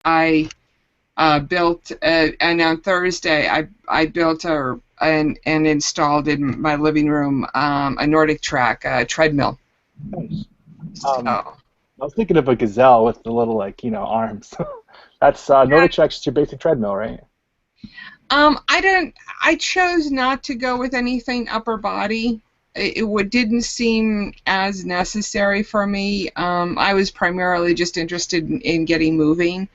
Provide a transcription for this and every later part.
I built, and on Thursday I built and installed in my living room a Nordic track treadmill. Nice. So. I was thinking of a gazelle with the little, like, arms. That's Nordic track's your basic treadmill, right? I chose not to go with anything upper body. It didn't seem as necessary for me. I was primarily just interested in getting moving.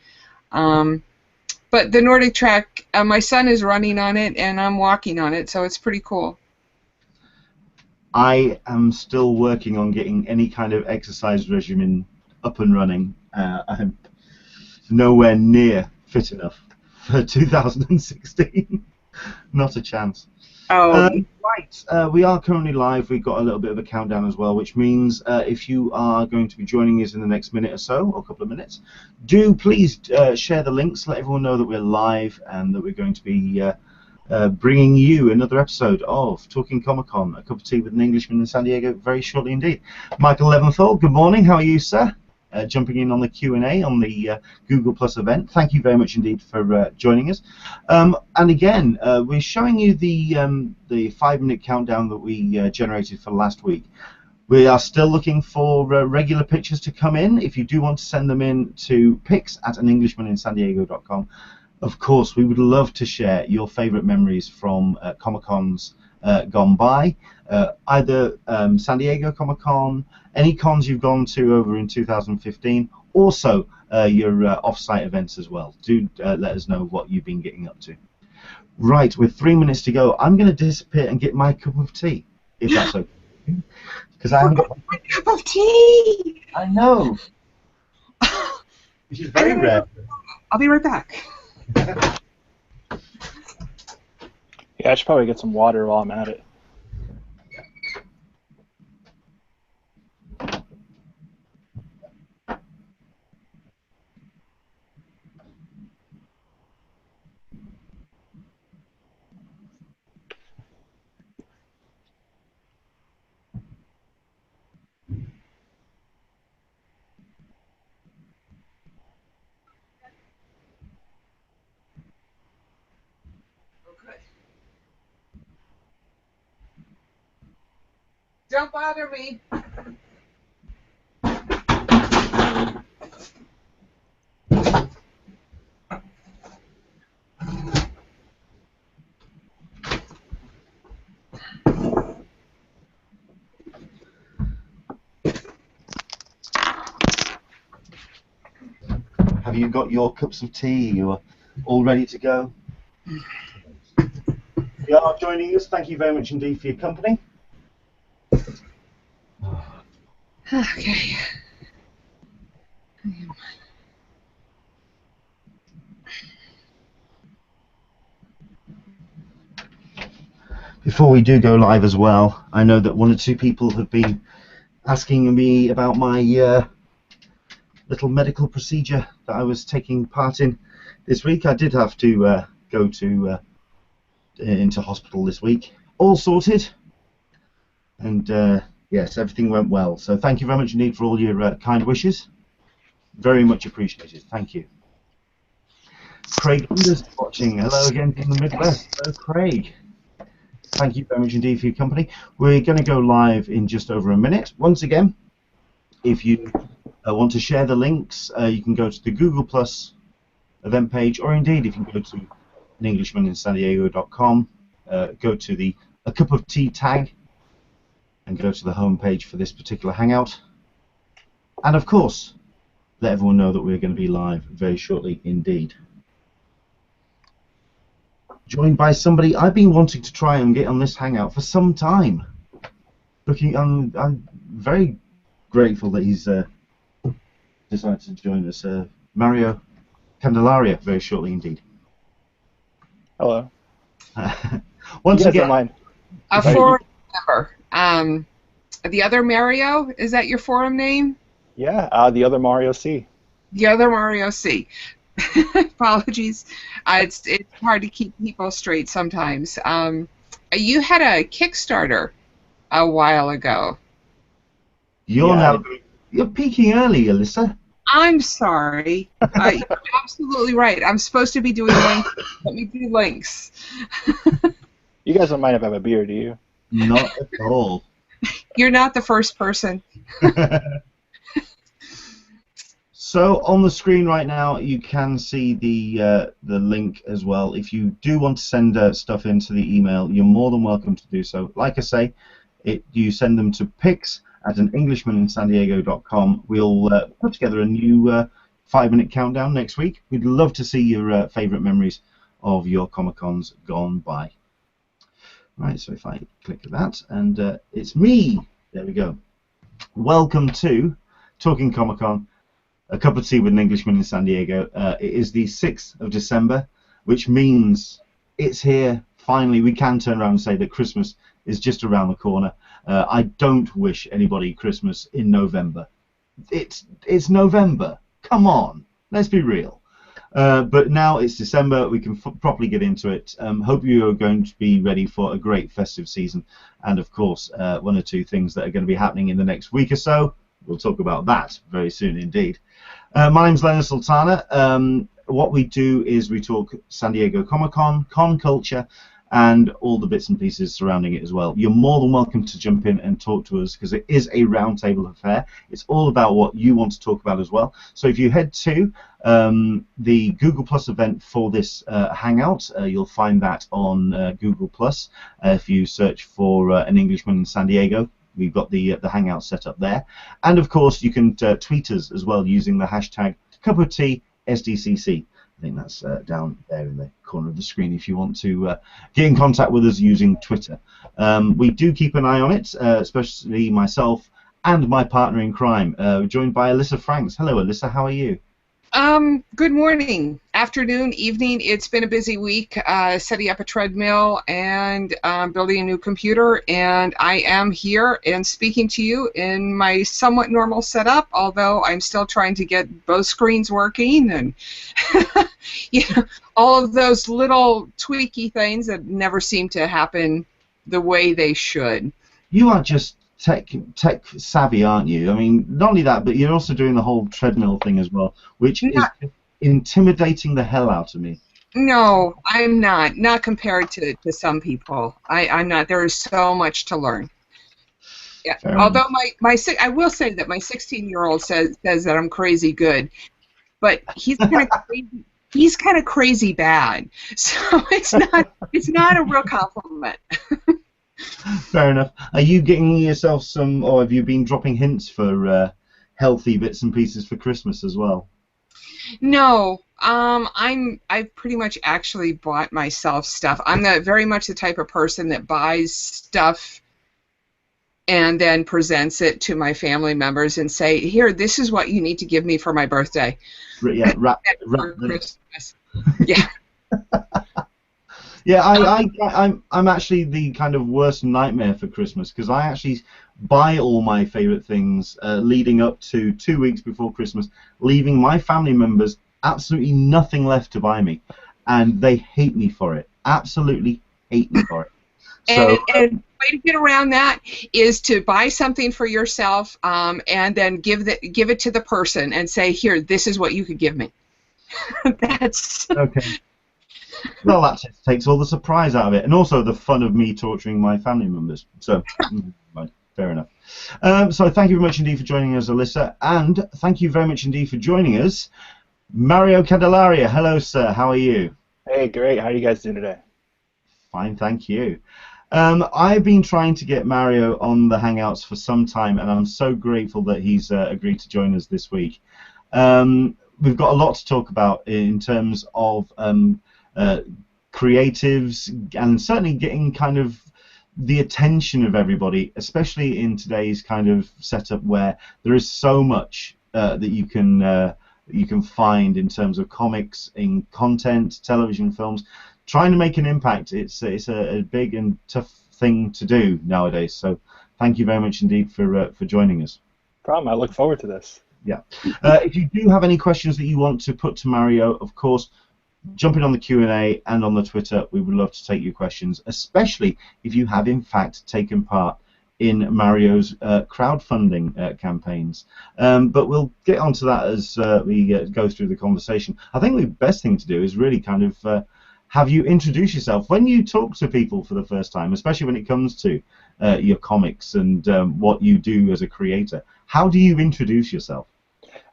But the Nordic track, my son is running on it, and I'm walking on it, so it's pretty cool. I am still working on getting any kind of exercise regimen up and running. I'm nowhere near fit enough for 2016. Not a chance. Oh. Right, we are currently live. We've got a little bit of a countdown as well, which means if you are going to be joining us in the next minute or so, or a couple of minutes, do please share the links, let everyone know that we're live and that we're going to be bringing you another episode of Talking Comic-Con, a cup of tea with an Englishman in San Diego very shortly indeed. Michael Leventhal, good morning. How are you, sir? Jumping in on the Q&A on the Google Plus event. Thank you very much indeed for joining us. And again, we're showing you the 5-minute countdown that we generated for last week. We are still looking for regular pictures to come in. If you do want to send them in to pics@englishmaninsandiego.com. Of course, we would love to share your favourite memories from Comic-Cons gone by, either San Diego Comic-Con, any cons you've gone to over in 2015, also your off-site events as well. Do let us know what you've been getting up to. Right, with 3 minutes to go, I'm going to disappear and get my cup of tea, if that's okay. Because I haven't got my cup of tea! I know! Which is very rare. I'll be right back. Yeah, I should probably get some water while I'm at it. Don't bother me. Have you got your cups of tea? You're all ready to go? If you are joining us, thank you very much indeed for your company. Okay. Before we do go live as well, I know that one or two people have been asking me about my little medical procedure that I was taking part in this week. I did have to go to into hospital this week. All sorted, and yes, everything went well. So thank you very much indeed for all your kind wishes. Very much appreciated. Thank you. Craig is watching. Hello again from the Midwest. Hello, Craig. Thank you very much indeed for your company. We're going to go live in just over a minute. Once again, if you want to share the links, you can go to the Google Plus event page, or indeed if you go to Englishmaninsandiego.com, go to the A Cup of Tea tag, and go to the home page for this particular Hangout. And of course, let everyone know that we're going to be live very shortly indeed. Joined by somebody I've been wanting to try and get on this Hangout for some time. I'm very grateful that he's decided to join us. Mario Candelaria, very shortly indeed. Hello. Once again, a forum member. The other Mario, is that your forum name? Yeah, the other Mario C. The other Mario C. Apologies. It's hard to keep people straight sometimes. You had a Kickstarter a while ago. You're peaking early, Alyssa. I'm sorry. You're absolutely right. I'm supposed to be doing links. Let me do links. You guys don't mind if I have a beer, do you? Not at all. You're not the first person. So on the screen right now, you can see the link as well. If you do want to send stuff into the email, you're more than welcome to do so. Like I say, you send them to pics@englishmaninsandiego.com. We'll put together a new 5-minute countdown next week. We'd love to see your favourite memories of your Comic-Cons gone by. Right, so if I click that, and it's me. There we go. Welcome to Talking Comic-Con. A cup of tea with an Englishman in San Diego. It is the 6th of December, which means it's here. Finally, we can turn around and say that Christmas is just around the corner. I don't wish anybody Christmas in November. It's November. Come on, let's be real. But now it's December, we can properly get into it. Hope you are going to be ready for a great festive season. And of course, one or two things that are going to be happening in the next week or so. We'll talk about that very soon indeed. My name's Leonard Sultana. What we do is we talk San Diego Comic-Con, con culture, and all the bits and pieces surrounding it as well. You're more than welcome to jump in and talk to us because it is a roundtable affair. It's all about what you want to talk about as well. So if you head to the Google Plus event for this Hangout, you'll find that on Google Plus. If you search for an Englishman in San Diego, we've got the Hangout set up there. And of course, you can tweet us as well using the hashtag #CupOfTeaSDCC. I think that's down there in the corner of the screen if you want to get in contact with us using Twitter. We do keep an eye on it, especially myself and my partner in crime, joined by Alyssa Franks. Hello, Alyssa. How are you? Good morning, afternoon, evening. It's been a busy week setting up a treadmill and building a new computer, and I am here and speaking to you in my somewhat normal setup, although I'm still trying to get both screens working and all of those little tweaky things that never seem to happen the way they should. You are just tech savvy, aren't you? I mean, not only that, but you're also doing the whole treadmill thing as well, which is intimidating the hell out of me. No, I'm not. Not compared to some people. I'm not. There is so much to learn. Yeah. Although I will say that my 16-year-old says that I'm crazy good, but he's kind of crazy. He's kind of crazy bad. So it's not a real compliment. Fair enough. Are you getting yourself some, or have you been dropping hints for healthy bits and pieces for Christmas as well? No, I've pretty much actually bought myself stuff. I'm very much the type of person that buys stuff and then presents it to my family members and say, "Here, this is what you need to give me for my birthday." Yeah, for Christmas. Yeah. Yeah, I'm actually the kind of worst nightmare for Christmas because I actually buy all my favourite things leading up to 2 weeks before Christmas, leaving my family members absolutely nothing left to buy me, and they hate me for it. Absolutely hate me for it. So, and the way to get around that is to buy something for yourself and then give it to the person and say, "Here, this is what you could give me." That's okay. Well, that just takes all the surprise out of it, and also the fun of me torturing my family members. So, fair enough. So, thank you very much indeed for joining us, Alyssa, and thank you very much indeed for joining us, Mario Candelaria. Hello, sir. How are you? Hey, great. How are you guys doing today? Fine, thank you. I've been trying to get Mario on the Hangouts for some time, and I'm so grateful that he's agreed to join us this week. We've got a lot to talk about in terms of creatives and certainly getting kind of the attention of everybody, especially in today's kind of setup where there is so much that you can find in terms of comics, in content, television, films. Trying to make an impact, it's a big and tough thing to do nowadays. So thank you very much indeed for joining us. No problem. I look forward to this. Yeah. If you do have any questions that you want to put to Mario, of course, jump in on the Q&A and on the Twitter. We would love to take your questions, especially if you have in fact taken part in Mario's crowdfunding campaigns. But we'll get onto that as we go through the conversation. I think the best thing to do is really kind of have you introduce yourself. When you talk to people for the first time, especially when it comes to your comics and what you do as a creator, how do you introduce yourself?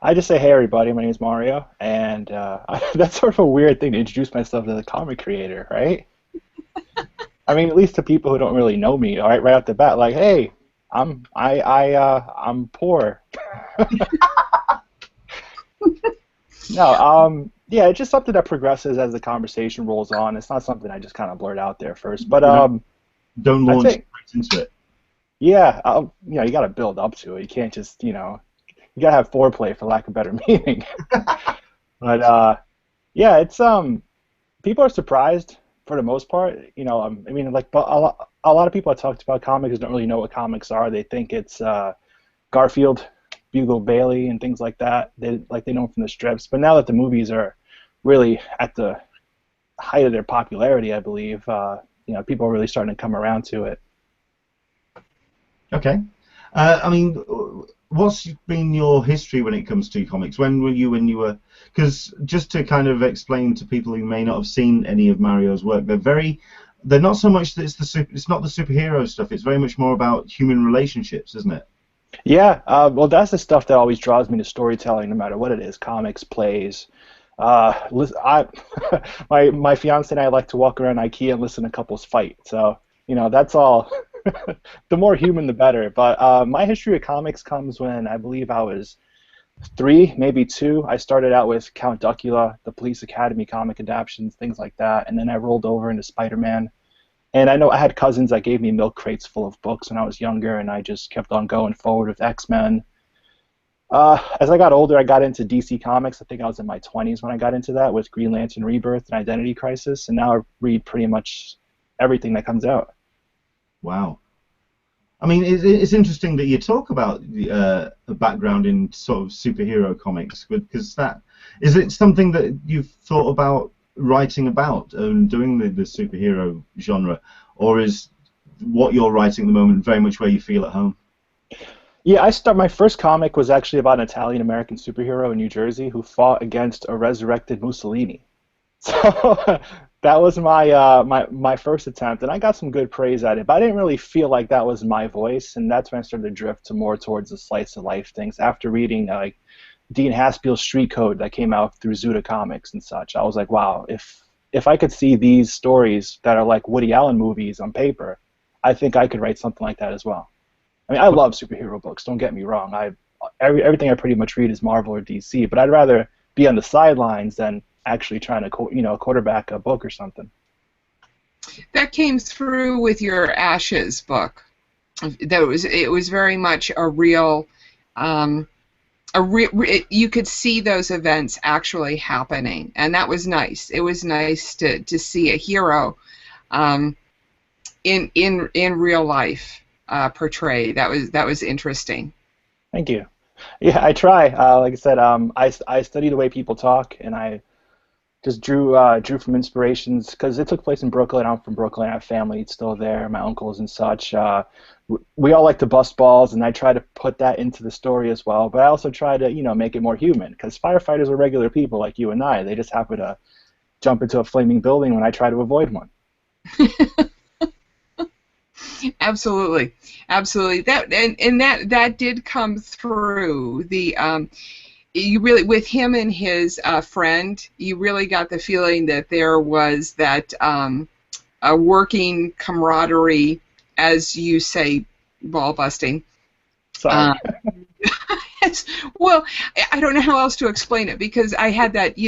I just say, hey everybody, my name is Mario, and that's sort of a weird thing to introduce myself as a comic creator, right? I mean, at least to people who don't really know me, all right off the bat, like, hey, I'm poor. No, yeah, it's just something that progresses as the conversation rolls on. It's not something I just kind of blurt out there first, but don't launch right into it. Yeah, you got to build up to it. You can't just, you gotta have foreplay, for lack of better meaning. But yeah, it's people are surprised for the most part. I mean, like, but a lot of people I talked about comics don't really know what comics are. They think it's Garfield, Bugle Bailey, and things like that. They know them from the strips. But now that the movies are really at the height of their popularity, I believe, people are really starting to come around to it. Okay. I mean, what's been your history when it comes to comics? When you were, because just to kind of explain to people who may not have seen any of Mario's work, they're not so much that it's not the superhero stuff. It's very much more about human relationships, isn't it? Yeah. Well, that's the stuff that always draws me to storytelling, no matter what it is, comics, plays. My fiance and I like to walk around IKEA and listen to couples fight. So that's all. The more human, the better. But my history of comics comes when I believe I was 3, maybe 2. I started out with Count Duckula, the Police Academy comic adaptions, things like that, and then I rolled over into Spider-Man. And I know I had cousins that gave me milk crates full of books when I was younger, and I just kept on going forward with X-Men. As I got older, I got into DC Comics. I think I was in my 20s when I got into that with Green Lantern Rebirth and Identity Crisis, and now I read pretty much everything that comes out. Wow. I mean, it's interesting that you talk about the background in sort of superhero comics, because is it something that you've thought about writing about and doing the superhero genre, or is what you're writing at the moment very much where you feel at home? Yeah, my first comic was actually about an Italian-American superhero in New Jersey who fought against a resurrected Mussolini. So that was my first attempt, and I got some good praise at it, but I didn't really feel like that was my voice, and that's when I started to drift more towards the slice of life things. After reading like Dean Haspel's Street Code that came out through Zuda Comics and such, I was like, wow, if I could see these stories that are like Woody Allen movies on paper, I think I could write something like that as well. I mean, I love superhero books, don't get me wrong. Everything I pretty much read is Marvel or DC, but I'd rather be on the sidelines than actually trying to quarterback a book or something. That came through with your Ashes book. It was very much a real, you could see those events actually happening, and that was nice. It was nice to see a hero in real life portrayed. That was interesting. Thank you. Yeah, I try. Like I said, I study the way people talk, and I just drew from inspirations because it took place in Brooklyn. I'm from Brooklyn. I have family still there, my uncles and such. We all like to bust balls, and I try to put that into the story as well. But I also try to, make it more human, because firefighters are regular people like you and I. They just happen to jump into a flaming building when I try to avoid one. Absolutely. That did come through. You really, with him and his friend, you really got the feeling that there was that a working camaraderie, as you say, ball busting. Sorry. Well, I don't know how else to explain it, because I had that,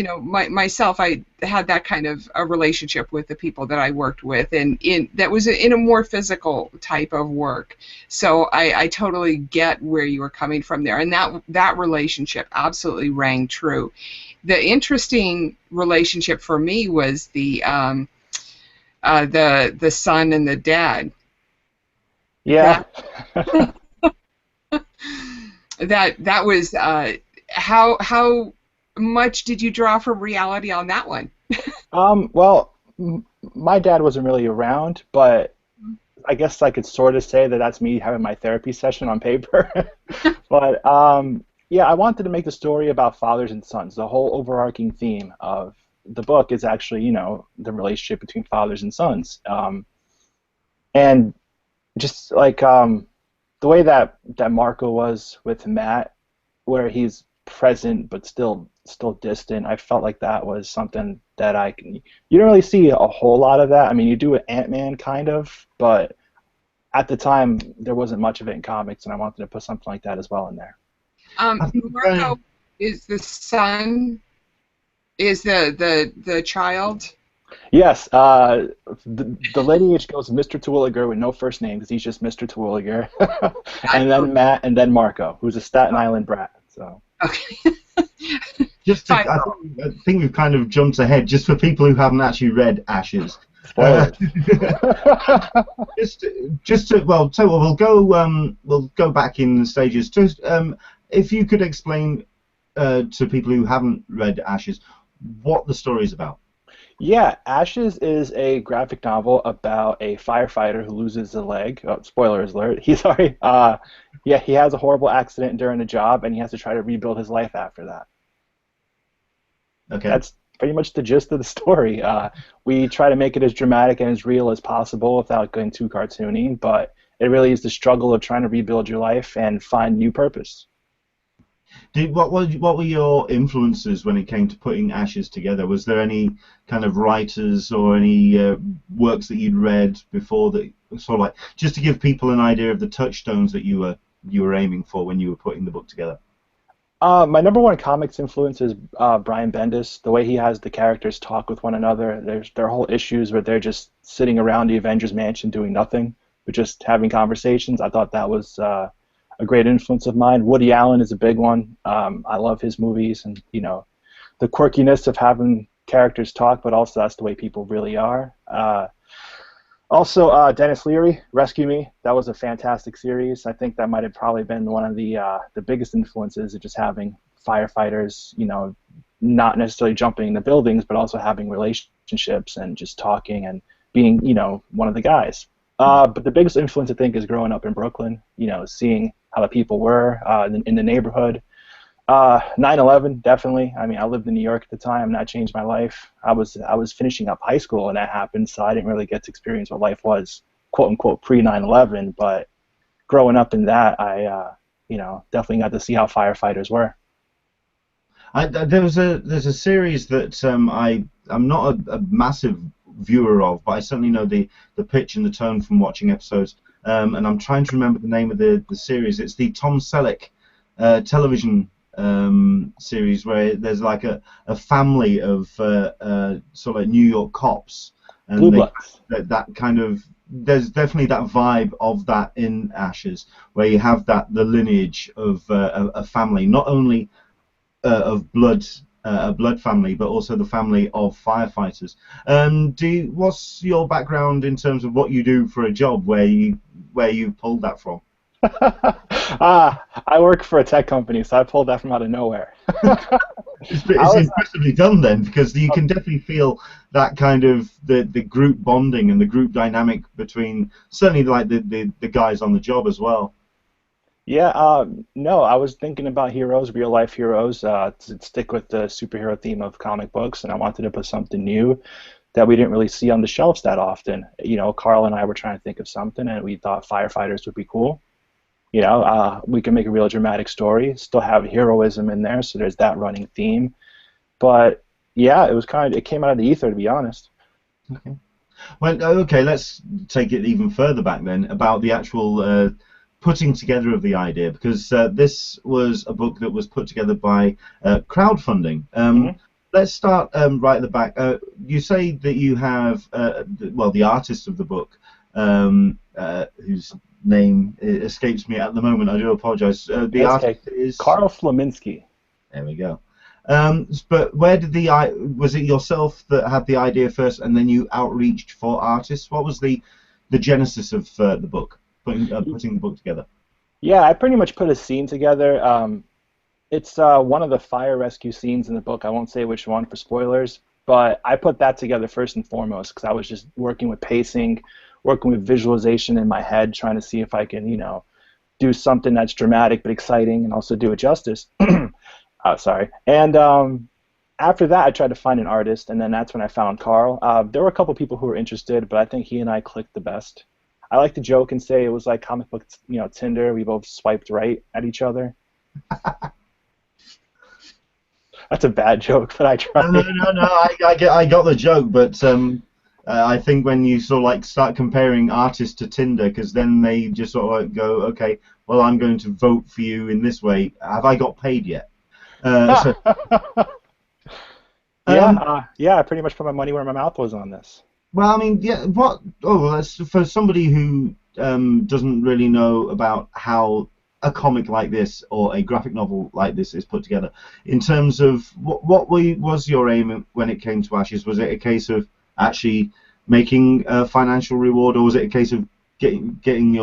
myself, I had that kind of a relationship with the people that I worked with, and that was in a more physical type of work. So I totally get where you were coming from there, and that relationship absolutely rang true. The interesting relationship for me was the son and the dad. Yeah. That was how much did you draw from reality on that one? Well, my dad wasn't really around, but I guess I could sort of say that that's me having my therapy session on paper. But yeah, I wanted to make the story about fathers and sons. The whole overarching theme of the book is actually, the relationship between fathers and sons. And just like the way that Marco was with Matt, where he's present but still distant. I felt like that was something that you don't really see a whole lot of that. I mean, you do with Ant-Man kind of, but at the time there wasn't much of it in comics, and I wanted to put something like that as well in there. Marco is the son, is the child. Yes, the lineage goes Mr. Terwilliger with no first name because he's just Mr. Terwilliger, and then Matt, and then Marco, who's a Staten Island brat. So. Okay. I think we've kind of jumped ahead just for people who haven't actually read Ashes. Spoilers. We'll go back in stages. Just if you could explain to people who haven't read Ashes what the story is about. Yeah, Ashes is a graphic novel about a firefighter who loses a leg. Oh, spoilers alert. He has a horrible accident during a job, and he has to try to rebuild his life after that. Okay. That's pretty much the gist of the story. We try to make it as dramatic and as real as possible without going too cartoony, but it really is the struggle of trying to rebuild your life and find new purpose. What were your influences when it came to putting Ashes together? Was there any kind of writers or any works that you'd read before that sort of like just to give people an idea of the touchstones that you were aiming for when you were putting the book together? My number one comics influence is Brian Bendis. The way he has the characters talk with one another. There are whole issues where they're just sitting around the Avengers Mansion doing nothing, but just having conversations. I thought that was a great influence of mine. Woody Allen is a big one. I love his movies, and the quirkiness of having characters talk, but also that's the way people really are. Also, Dennis Leary, Rescue Me. That was a fantastic series. I think that might have probably been one of the biggest influences of just having firefighters, not necessarily jumping in the buildings, but also having relationships and just talking and being, one of the guys. But the biggest influence, I think, is growing up in Brooklyn, seeing how the people were in the neighborhood. 9/11, definitely. I mean, I lived in New York at the time, and that changed my life. I was finishing up high school when that happened, so I didn't really get to experience what life was, quote unquote, pre 9/11. But growing up in that, I definitely got to see how firefighters were. There's a series that I'm not a massive viewer of, but I certainly know the pitch and the tone from watching episodes. And I'm trying to remember the name of the series. It's the Tom Selleck television series where there's like a family of sort of like New York cops, and that kind of, there's definitely that vibe of that in Ashes, where you have the lineage of a family, not only of blood, a blood family, but also the family of firefighters. What's your background in terms of what you do for a job, where you pulled that from? I work for a tech company, so I pulled that from out of nowhere. It's impressively done then, because you can definitely feel that kind of the group bonding and the group dynamic between certainly like the guys on the job as well. Yeah, no, I was thinking about heroes, real life heroes, to stick with the superhero theme of comic books, and I wanted to put something new that we didn't really see on the shelves that often. Carl and I were trying to think of something, and we thought firefighters would be cool. We can make a real dramatic story, still have heroism in there, so there's that running theme. But yeah, it came out of the ether, to be honest. Okay. Well, okay, let's take it even further back then about the actual putting together of the idea, because this was a book that was put together by crowdfunding. Let's start right at the back. You say that you have, the artist of the book, whose name escapes me at the moment. I do apologize. The artist is Karl Slominski. There we go. But where did was it yourself that had the idea first, and then you outreached for artists? What was the genesis of the book, putting the book together? Yeah, I pretty much put a scene together. It's one of the fire rescue scenes in the book. I won't say which one for spoilers, But I put that together first and foremost because I was just working with pacing, working with visualization in my head, trying to see if I can, do something that's dramatic but exciting and also do it justice. Sorry. And after that, I tried to find an artist, and then that's when I found Carl. There were a couple people who were interested, but I think he and I clicked the best. I like to joke and say it was like comic book, Tinder. We both swiped right at each other. That's a bad joke, but I tried. No. I got the joke, but I think when you sort of like start comparing artists to Tinder, because then they just sort of like go, okay, well, I'm going to vote for you in this way. Have I got paid yet? Yeah, I pretty much put my money where my mouth was on this. Well, I mean, yeah. That's for somebody who doesn't really know about how a comic like this or a graphic novel like this is put together. In terms of what was your aim when it came to Ashes? Was it a case of actually making a financial reward, or was it a case of getting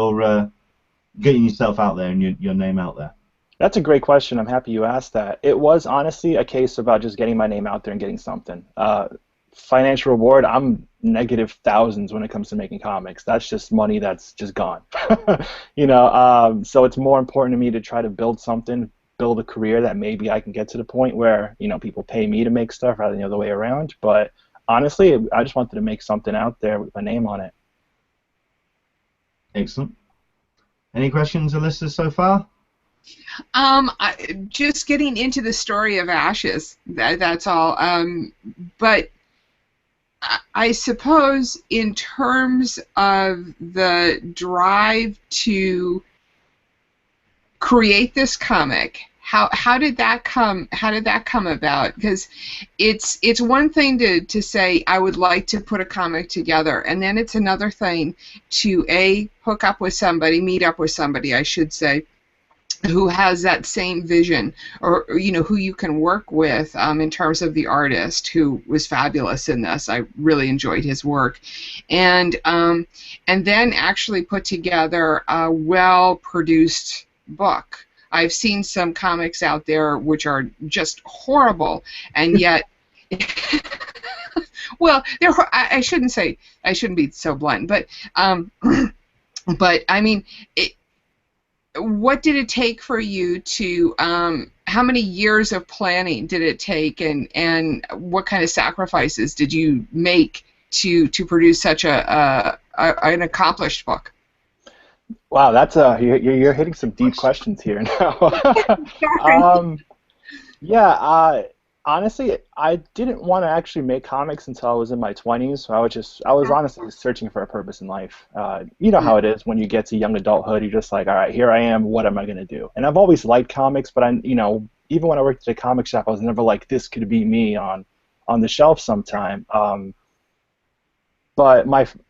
yourself out there and your name out there? That's a great question. I'm happy you asked that. It was honestly a case about just getting my name out there and getting something. Financial reward, I'm negative thousands when it comes to making comics. That's just money that's just gone. So it's more important to me to try to build something, build a career that maybe I can get to the point where, people pay me to make stuff rather than the other way around. But honestly, I just wanted to make something out there with my name on it. Excellent. Any questions, Alyssa, so far? Just getting into the story of Ashes. That's all. But I suppose in terms of the drive to create this comic, how did that come about? Because it's one thing to say I would like to put a comic together, and then it's another thing to hook up with somebody, meet up with somebody, I should say, who has that same vision, or who you can work with in terms of the artist, who was fabulous in this. I really enjoyed his work, and then actually put together a well-produced book. I've seen some comics out there which are just horrible, and yet, well, I shouldn't be so blunt, but I mean, what did it take for you to, how many years of planning did it take, and what kind of sacrifices did you make to produce such an accomplished book? Wow, that's you're hitting some deep questions here now. Honestly, I didn't want to actually make comics until I was in my 20s. So I was honestly searching for a purpose in life. You know how it is when you get to young adulthood. You're just like, all right, here I am. What am I gonna do? And I've always liked comics, but even when I worked at a comic shop, I was never like, this could be me on the shelf sometime. But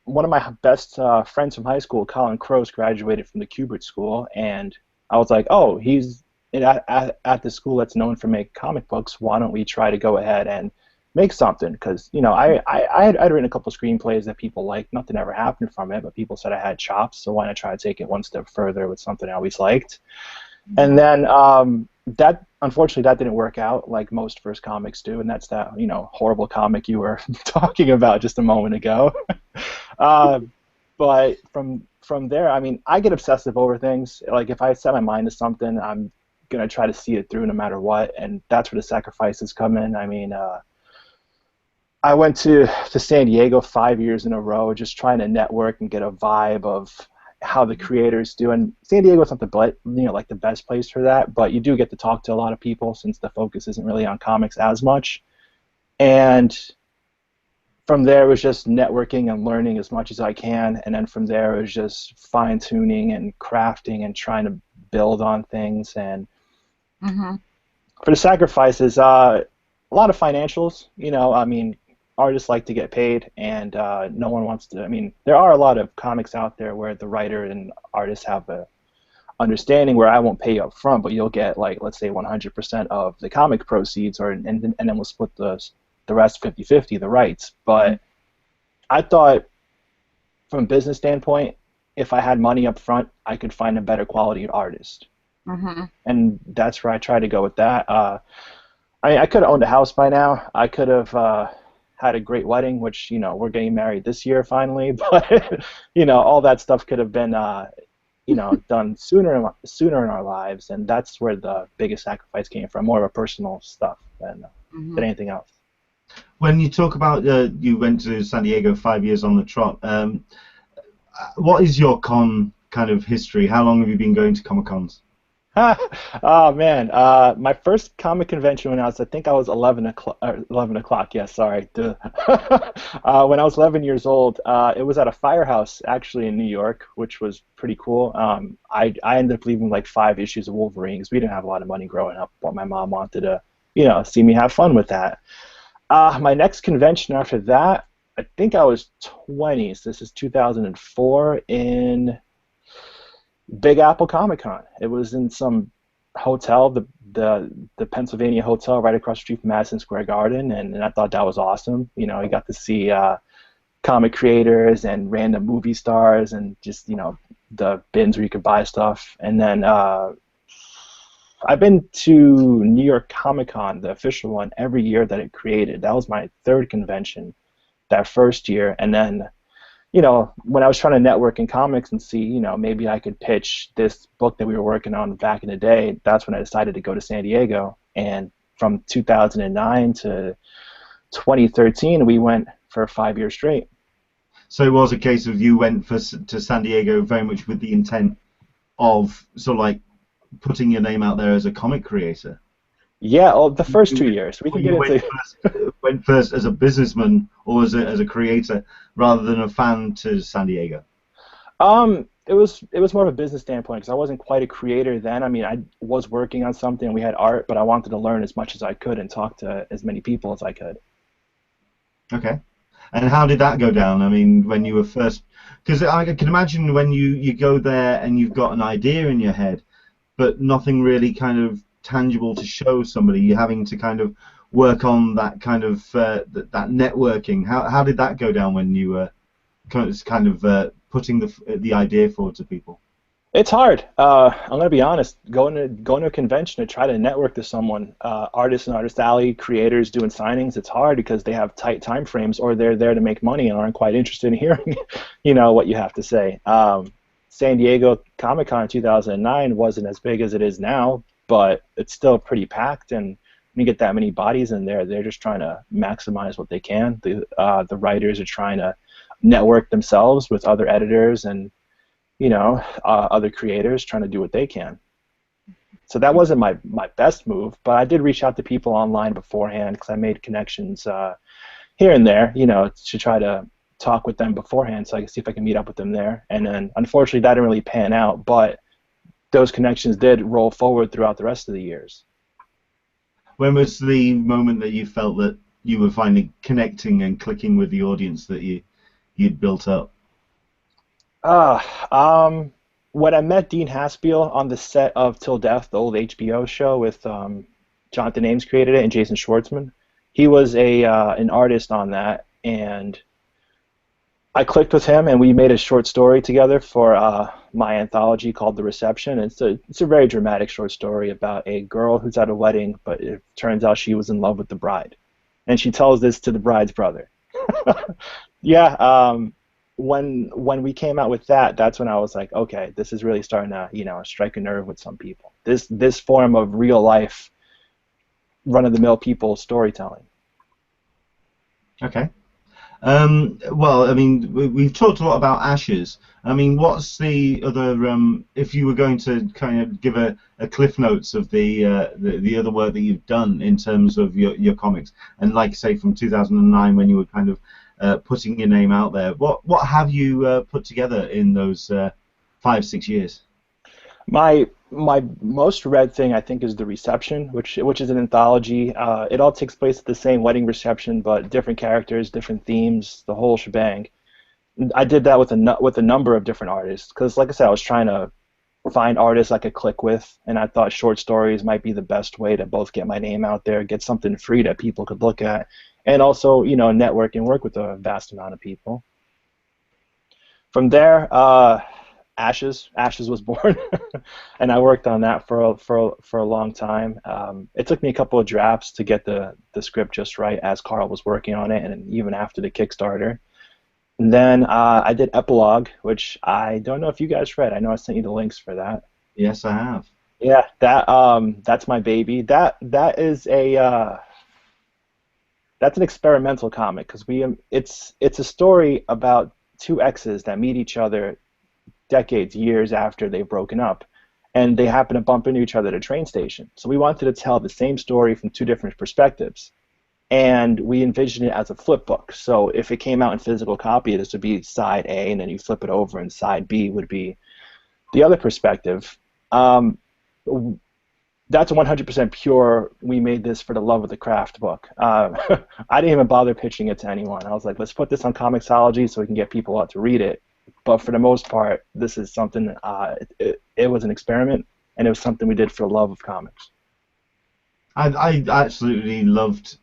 one of my best friends from high school, Colin Croce, graduated from the Kubert School, and I was like, oh, he's at the school that's known for making comic books. Why don't we try to go ahead and make something? Because I'd written a couple screenplays that people liked. Nothing ever happened from it, but people said I had chops, so why not try to take it one step further with something I always liked? And then unfortunately that didn't work out like most first comics do, and that's that horrible comic you were talking about just a moment ago. But from there, I mean, I get obsessive over things. Like if I set my mind to something, I'm gonna try to see it through no matter what, and that's where the sacrifices come in. I mean, I went to San Diego 5 years in a row just trying to network and get a vibe of how the creators do. And San Diego's not like the best place for that, but you do get to talk to a lot of people since the focus isn't really on comics as much. And from there, it was just networking and learning as much as I can, and then from there, it was just fine-tuning and crafting and trying to build on things. And for the sacrifices, a lot of financials. I mean, artists like to get paid, and no one wants to. I mean, there are a lot of comics out there where the writer and artist have a understanding where I won't pay you up front, but you'll get, like, let's say 100% of the comic proceeds, and then we'll split the rest 50-50, the rights. But I thought, from a business standpoint, if I had money up front, I could find a better quality artist. And that's where I tried to go with that. I could have owned a house by now. I could have had a great wedding, which, we're getting married this year finally, but, all that stuff could have been, done sooner in our lives, and that's where the biggest sacrifice came from, more of a personal stuff than anything else. When you talk about you went to San Diego 5 years on the trot, what is your con kind of history? How long have you been going to Comic-Cons? Oh man, my first comic convention when I think I was 11 o'clock. 11 o'clock, yeah, sorry. When I was 11 years old, it was at a firehouse actually in New York, which was pretty cool. I ended up leaving like 5 issues of Wolverine because we didn't have a lot of money growing up, but my mom wanted to, see me have fun with that. My next convention after that, I think I was 20, so this is 2004 in Big Apple Comic-Con. It was in some hotel, the Pennsylvania Hotel right across the street from Madison Square Garden, and I thought that was awesome. You got to see comic creators and random movie stars and just, the bins where you could buy stuff. And then I've been to New York Comic-Con, the official one, every year that it created. That was my 3rd convention that first year. And then, when I was trying to network in comics and see, maybe I could pitch this book that we were working on back in the day, that's when I decided to go to San Diego. And from 2009 to 2013, we went for 5 years straight. So it was a case of you went to San Diego very much with the intent of sort of like putting your name out there as a comic creator. Yeah, the first 2 years. We could get into. Went first as a businessman or as a creator rather than a fan to San Diego. It was more of a business standpoint because I wasn't quite a creator then. I mean, I was working on something. We had art, but I wanted to learn as much as I could and talk to as many people as I could. Okay. And how did that go down? I mean, when you were first, because I can imagine when you go there and you've got an idea in your head, but nothing really kind of tangible to show somebody, you're having to kind of work on that kind of that networking. How did that go down when you were kind of putting the idea forward to people? It's hard. I'm gonna be honest. Going to a convention to try to network to someone, artists and Artist Alley, creators doing signings. It's hard because they have tight time frames, or they're there to make money and aren't quite interested in hearing, what you have to say. San Diego Comic-Con in 2009 wasn't as big as it is now, but it's still pretty packed. And when you get that many bodies in there, they're just trying to maximize what they can. The writers are trying to network themselves with other editors and other creators, trying to do what they can. So that wasn't my best move, but I did reach out to people online beforehand because I made connections here and there, to try to talk with them beforehand so I could see if I can meet up with them there. And then unfortunately that didn't really pan out, but those connections did roll forward throughout the rest of the years. When was the moment that you felt that you were finally connecting and clicking with the audience that you'd built up? When I met Dean Haspiel on the set of Till Death, the old HBO show with Jonathan Ames created it and Jason Schwartzman. He was an artist on that, and I clicked with him, and we made a short story together for my anthology called The Reception. It's a very dramatic short story about a girl who's at a wedding, but it turns out she was in love with the bride, and she tells this to the bride's brother. Yeah. When we came out with that, that's when I was like, okay, this is really starting to strike a nerve with some people. This form of real life, run-of-the-mill people storytelling. Okay. Well, I mean, we've talked a lot about Ashes. I mean, what's the other? If you were going to kind of give a cliff notes of the other work that you've done in terms of your comics, and like say from 2009 when you were kind of putting your name out there, what have you put together in those 5-6 years? My most read thing, I think, is The Reception, which is an anthology. It all takes place at the same wedding reception, but different characters, different themes, the whole shebang. I did that with a number of different artists because, like I said, I was trying to find artists I could click with, and I thought short stories might be the best way to both get my name out there, get something free that people could look at, and also, network and work with a vast amount of people. From there, Ashes. Ashes was born, and I worked on that for a long time. It took me a couple of drafts to get the script just right as Carl was working on it, and even after the Kickstarter. And then I did Epilogue, which I don't know if you guys read. I know I sent you the links for that. Yes, I have. Yeah, that's my baby. That is a that's an experimental comic because it's a story about two exes that meet each other decades, years after they've broken up, and they happen to bump into each other at a train station. So we wanted to tell the same story from two different perspectives, and we envisioned it as a flip book. So if it came out in physical copy, this would be side A, and then you flip it over, and side B would be the other perspective. That's 100% pure. We made this for the love of the craft book. I didn't even bother pitching it to anyone. I was like, let's put this on Comixology so we can get people out to read it. But for the most part, this is something. It was an experiment, and it was something we did for the love of comics. I absolutely loved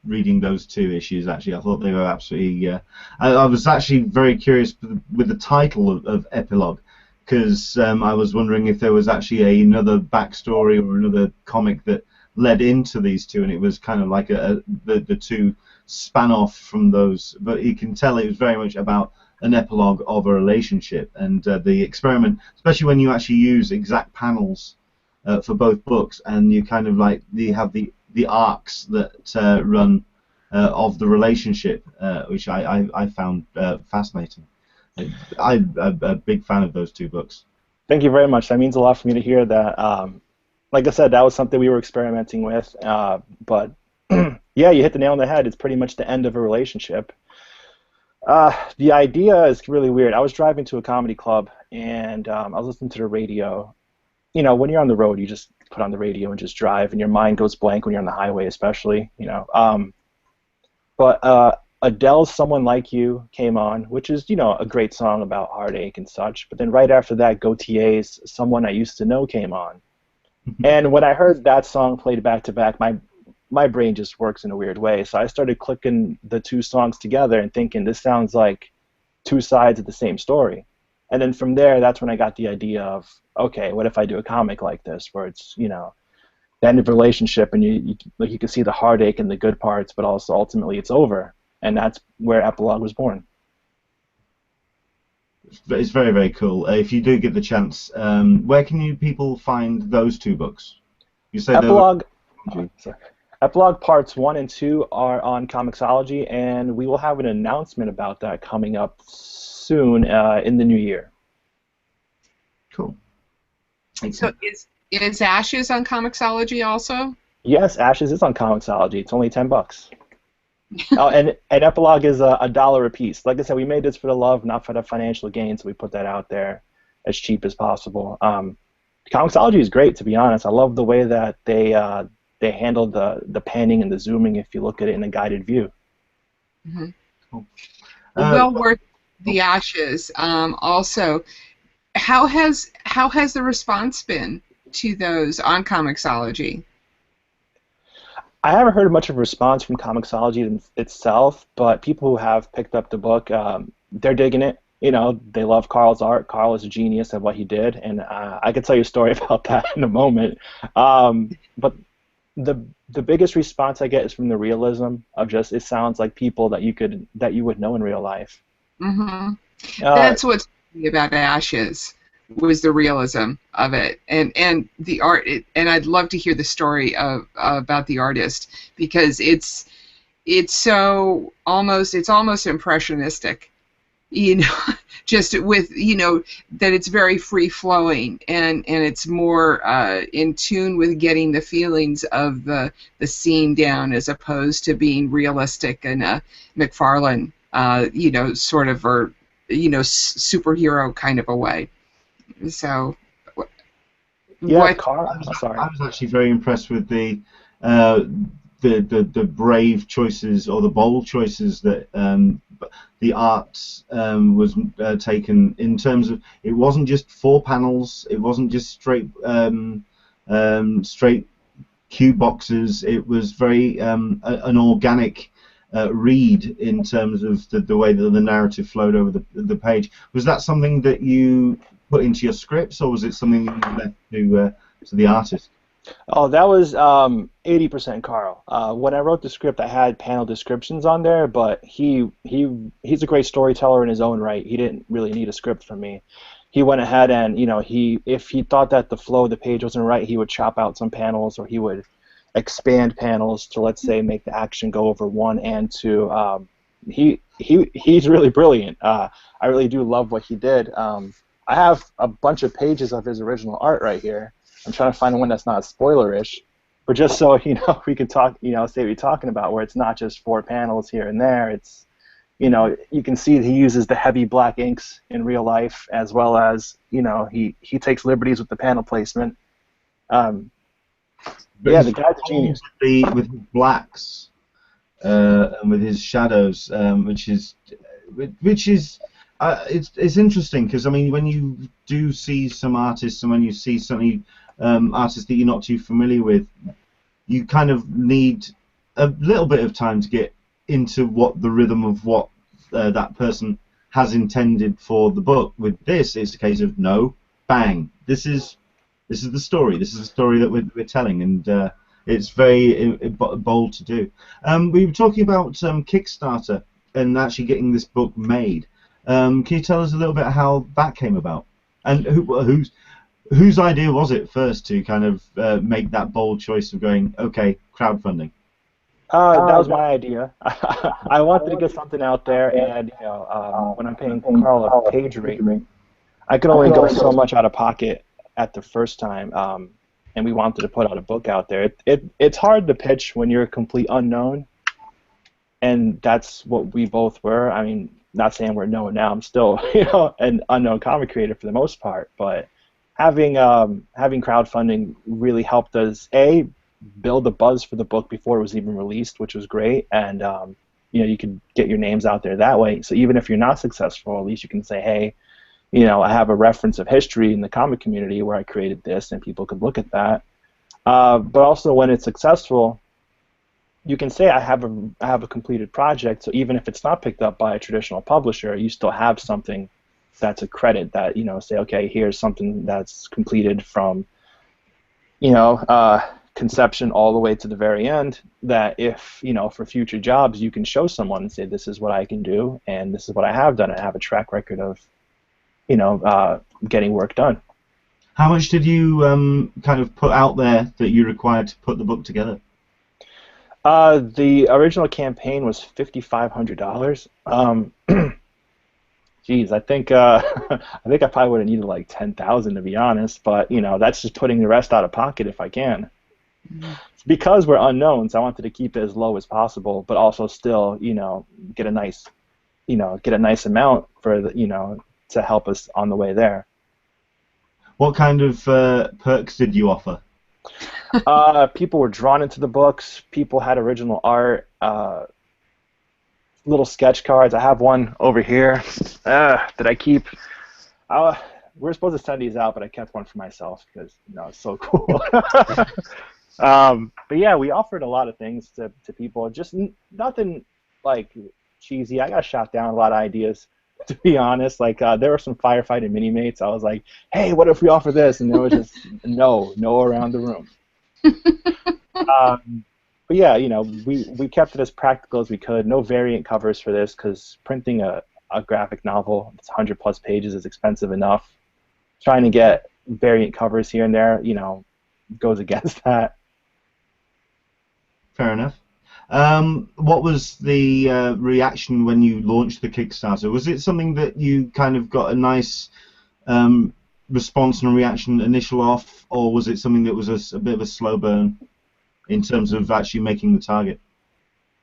reading those two issues. Actually, I thought they were absolutely. I was actually very curious with the title of Epilogue, because I was wondering if there was actually another backstory or another comic that led into these two, and it was kind of like the two span off from those. But you can tell it was very much about an epilogue of a relationship, and the experiment, especially when you actually use exact panels for both books, and you kind of like you have the arcs that run of the relationship, which I found fascinating. I'm a big fan of those two books. Thank you very much. That means a lot for me to hear that. Like I said, that was something we were experimenting with, but yeah, you hit the nail on the head. It's pretty much the end of a relationship. The idea is really weird. I was driving to a comedy club, and I was listening to the radio. You know, when you're on the road, you just put on the radio and just drive, and your mind goes blank when you're on the highway, especially. You know, but Adele's "Someone Like You" came on, which is, you know, a great song about heartache and such. But then right after that, Gautier's "Someone I Used to Know" came on, and when I heard that song played back to back, my brain just works in a weird way. So I started clicking the two songs together and thinking, this sounds like two sides of the same story. And then from there, that's when I got the idea of, okay, what if I do a comic like this, where it's, you know, the end of a relationship, and you can see the heartache and the good parts, but also ultimately it's over. And that's where Epilogue was born. It's very, very cool. If you do get the chance, where can people find those two books? You say Epilogue. Epilogue Parts 1 and 2 are on Comixology, and we will have an announcement about that coming up soon in the new year. Cool. So is Ashes on Comixology also? Yes, Ashes is on Comixology. It's only $10. Oh, and Epilogue is $1 a piece. Like I said, we made this for the love, not for the financial gain, so we put that out there as cheap as possible. Comixology is great, to be honest. I love the way that they handle the panning and the zooming if you look at it in a guided view. Mm-hmm. Cool. Well worth the Ashes. Also, how has the response been to those on Comixology? I haven't heard much of a response from Comixology itself, but people who have picked up the book, they're digging it. You know, they love Carl's art. Carl is a genius at what he did, and I could tell you a story about that in a moment. But the biggest response I get is from the realism of just, it sounds like people that you would know in real life. Mm-hmm. That's what's about Ashes, was the realism of it, and the art. And I'd love to hear the story about the artist, because it's almost impressionistic, you know, just with, you know, that it's very free flowing, and it's more in tune with getting the feelings of the scene down, as opposed to being realistic in a McFarlane you know, sort of, or, you know, superhero kind of a way. So yeah, Carl, I was actually very impressed with the brave choices, or the bold choices that the art was taken, in terms of, it wasn't just 4 panels, it wasn't just straight cube boxes. It was very an organic read in terms of the way that the narrative flowed over the page. Was that something that you put into your scripts, or was it something that you left to the artist? Oh, that was 80% Carl. When I wrote the script, I had panel descriptions on there, but he's a great storyteller in his own right. He didn't really need a script from me. He went ahead and, if he thought that the flow of the page wasn't right, he would chop out some panels, or he would expand panels to, let's say, make the action go over 1 and 2. He's really brilliant. I really do love what he did. I have a bunch of pages of his original art right here. I'm trying to find one that's not spoilerish, but just so we can talk, say what you're talking about, where it's not just 4 panels here and there. It's, you can see that he uses the heavy black inks in real life, as well as, he takes liberties with the panel placement. Yeah, the guy's a genius. With his blacks and with his shadows, which is it's interesting, because I mean, when you do see some artists, and when you see certainly artists that you're not too familiar with, you kind of need a little bit of time to get into what the rhythm of what that person has intended for the book. With this, it's a case of no, bang, this is the story. This is the story that we're telling, and it's very bold to do. We were talking about Kickstarter and actually getting this book made. Can you tell us a little bit how that came about, and whose idea was it first to kind of make that bold choice of going, okay, crowdfunding? That was my idea. I wanted to get something out there, and when I'm paying Carl a page rate, I could only go so much out of pocket at the first time, and we wanted to put out a book out there. It's hard to pitch when you're a complete unknown, and that's what we both were. I mean, not saying we're known now. I'm still, an unknown comic creator for the most part, but having crowdfunding really helped us build the buzz for the book before it was even released, which was great, and you could get your names out there that way. So even if you're not successful, at least you can say, hey, I have a reference of history in the comic community where I created this, and people could look at that. But also, when it's successful, you can say I have a completed project. So even if it's not picked up by a traditional publisher, you still have something that's a credit that say, okay, here's something that's completed from conception all the way to the very end, that if for future jobs you can show someone and say, this is what I can do, and this is what I have done, and I have a track record of getting work done. How much did you kind of put out there that you required to put the book together? The original campaign was $5,500. Geez, I think I probably would have needed like 10,000 to be honest, but that's just putting the rest out of pocket if I can. Mm-hmm. Because we're unknowns, I wanted to keep it as low as possible, but also still, get a nice amount for the, to help us on the way there. What kind of perks did you offer? People were drawn into the books. People had original art. Little sketch cards. I have one over here that I keep. We're supposed to send these out, but I kept one for myself because it's so cool. But yeah, we offered a lot of things to people. Just nothing like cheesy. I got shot down a lot of ideas, to be honest. Like there were some firefighting mini-mates. I was like, hey, what if we offer this? And there was just no around the room. But yeah, we kept it as practical as we could. No variant covers for this, because printing a graphic novel that's 100+ pages is expensive enough. Trying to get variant covers here and there, goes against that. Fair enough. What was the reaction when you launched the Kickstarter? Was it something that you kind of got a nice response and reaction initial off, or was it something that was a bit of a slow burn in terms of actually making the target?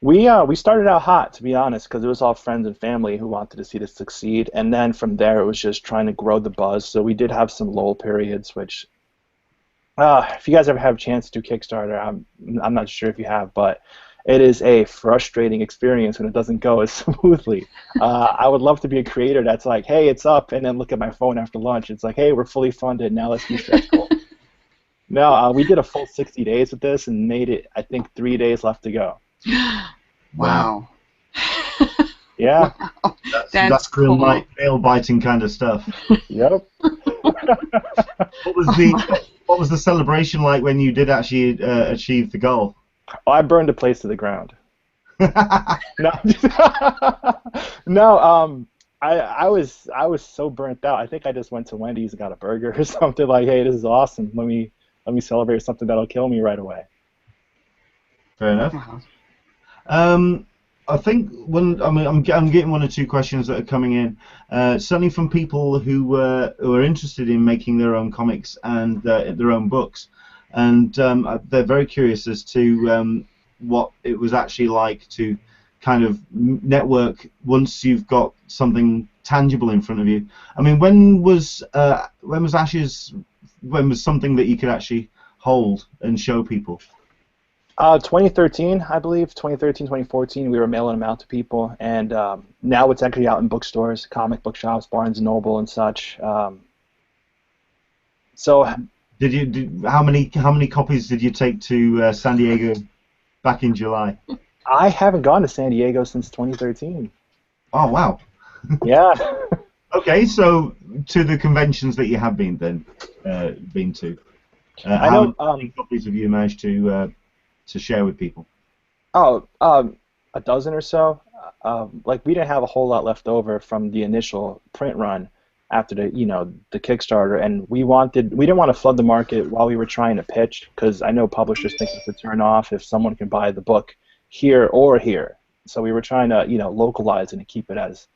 We started out hot, to be honest, because it was all friends and family who wanted to see this succeed, and then from there it was just trying to grow the buzz. So we did have some lull periods, which if you guys ever have a chance to do Kickstarter, I'm not sure if you have, but it is a frustrating experience when it doesn't go as smoothly. I would love to be a creator that's like, hey, it's up, and then look at my phone after lunch. It's like, hey, we're fully funded, now let's do stretch goals. No, we did a full 60 days with this and made it, I think, 3 days left to go. Wow. Yeah. Wow. That's real cool. nail-biting kind of stuff. Yep. What was the celebration like when you did actually achieve the goal? Oh, I burned the place to the ground. No, no. I was so burnt out. I think I just went to Wendy's and got a burger or something. Like, hey, this is awesome. Let me celebrate something that'll kill me right away. Fair enough. Wow. I think I'm getting one or two questions that are coming in, certainly from people who are interested in making their own comics and their own books, and they're very curious as to what it was actually like to kind of network once you've got something tangible in front of you. I mean, when was Ashes? When was something that you could actually hold and show people? 2013, I believe, 2013, 2014, we were mailing them out to people, and now it's actually out in bookstores, comic book shops, Barnes & Noble and such. So, How many copies did you take to San Diego back in July? I haven't gone to San Diego since 2013. Oh, wow. Yeah. Okay, so to the conventions that you have been to, I know. how many copies have you managed to share with people? Oh, a dozen or so. Like, we didn't have a whole lot left over from the initial print run after the Kickstarter, and we didn't want to flood the market while we were trying to pitch, because I know publishers think it's a turn off if someone can buy the book here or here. So we were trying to localize it and keep it as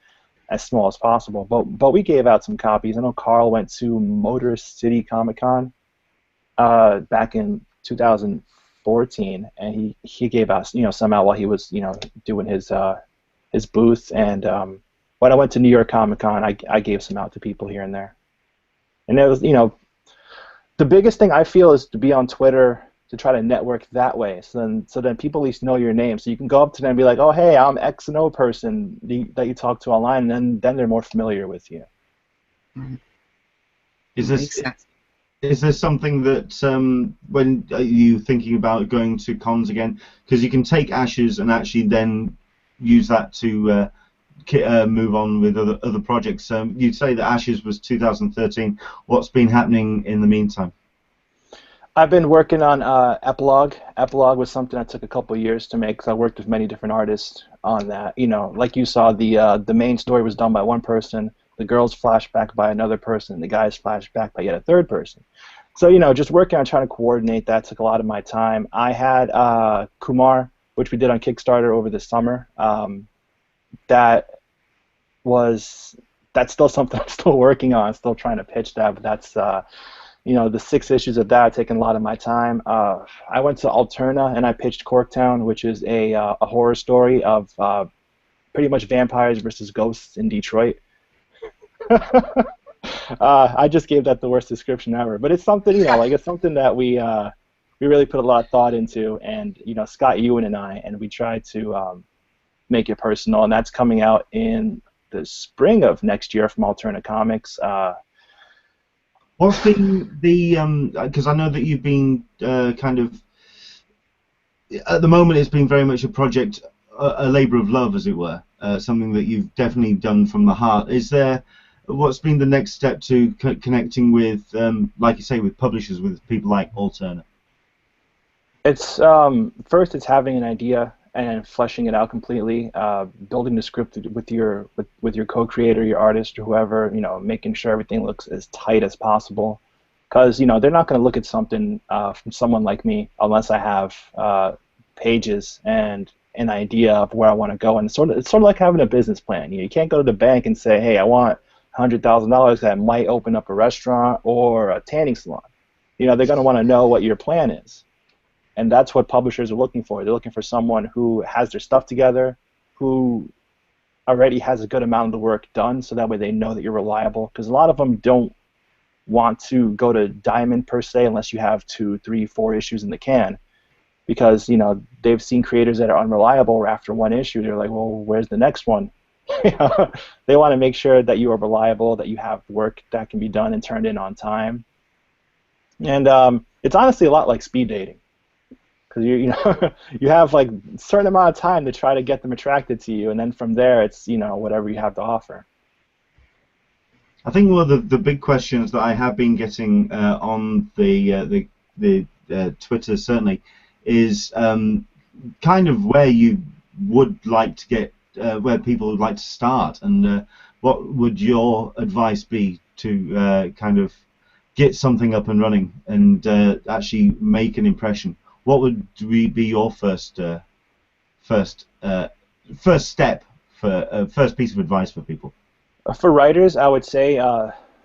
small as possible. But we gave out some copies. I know Carl went to Motor City Comic-Con back in 2014, and he gave us some out while he was doing his booth. And when I went to New York Comic-Con, I gave some out to people here and there. And it was the biggest thing I feel is to be on Twitter, to try to network that way. So then people at least know your name. So you can go up to them and be like, oh, hey, I'm X and O person that you talk to online, and then they're more familiar with you. Is there something that when are you thinking about going to cons again? Because you can take Ashes and actually then use that to move on with other projects. You'd say that Ashes was 2013. What's been happening in the meantime? I've been working on Epilogue. Epilogue was something that took a couple of years to make, because I worked with many different artists on that. Like you saw, the main story was done by one person, the girls flashback by another person, the guys flashback by yet a third person. So just working on trying to coordinate that took a lot of my time. I had Kumar, which we did on Kickstarter over the summer. That's still something I'm still working on, still trying to pitch that, but that's the 6 issues of that are taking a lot of my time. I went to Alterna and I pitched Corktown, which is a horror story of pretty much vampires versus ghosts in Detroit. I just gave that the worst description ever, but it's something it's something that we really put a lot of thought into, and Scott Ewan and we tried to make it personal, and that's coming out in the spring of next year from Alterna Comics. What's been the because I know that you've been kind of at the moment it's been very much a project, a labour of love, as it were, something that you've definitely done from the heart. What's been the next step to connecting with, like you say, with publishers, with people like Alterna? It's first, it's having an idea and fleshing it out completely, building the script with your co-creator, your artist, or whoever, making sure everything looks as tight as possible, because they're not going to look at something from someone like me unless I have pages and an idea of where I want to go. And it's sort of like having a business plan. You can't go to the bank and say, hey, I want $100,000 that might open up a restaurant or a tanning salon. They're going to want to know what your plan is. And that's what publishers are looking for. They're looking for someone who has their stuff together, who already has a good amount of the work done, so that way they know that you're reliable. Because a lot of them don't want to go to Diamond per se unless you have 2, 3, 4 issues in the can. Because they've seen creators that are unreliable, or after one issue they're like, well, where's the next one? They want to make sure that you are reliable, that you have work that can be done and turned in on time. And it's honestly a lot like speed dating. Because you have like a certain amount of time to try to get them attracted to you, and then from there it's whatever you have to offer. I think one of the big questions that I have been getting on the Twitter certainly is kind of where you would like to get, where people would like to start, and what would your advice be to kind of get something up and running and actually make an impression? What would be your first step for first piece of advice for people? For writers, I would say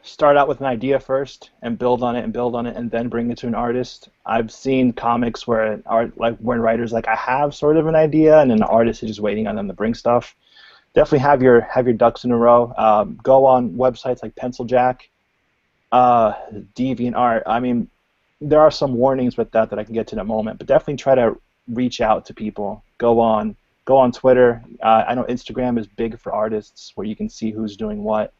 start out with an idea first and build on it and build on it and then bring it to an artist. I've seen comics where when writers I have sort of an idea and then the artist is just waiting on them to bring stuff. Definitely have your ducks in a row. Go on websites like Penciljack, DeviantArt. I mean, there are some warnings with that I can get to in a moment, but definitely try to reach out to people. Go on Twitter. I know Instagram is big for artists, where you can see who's doing what,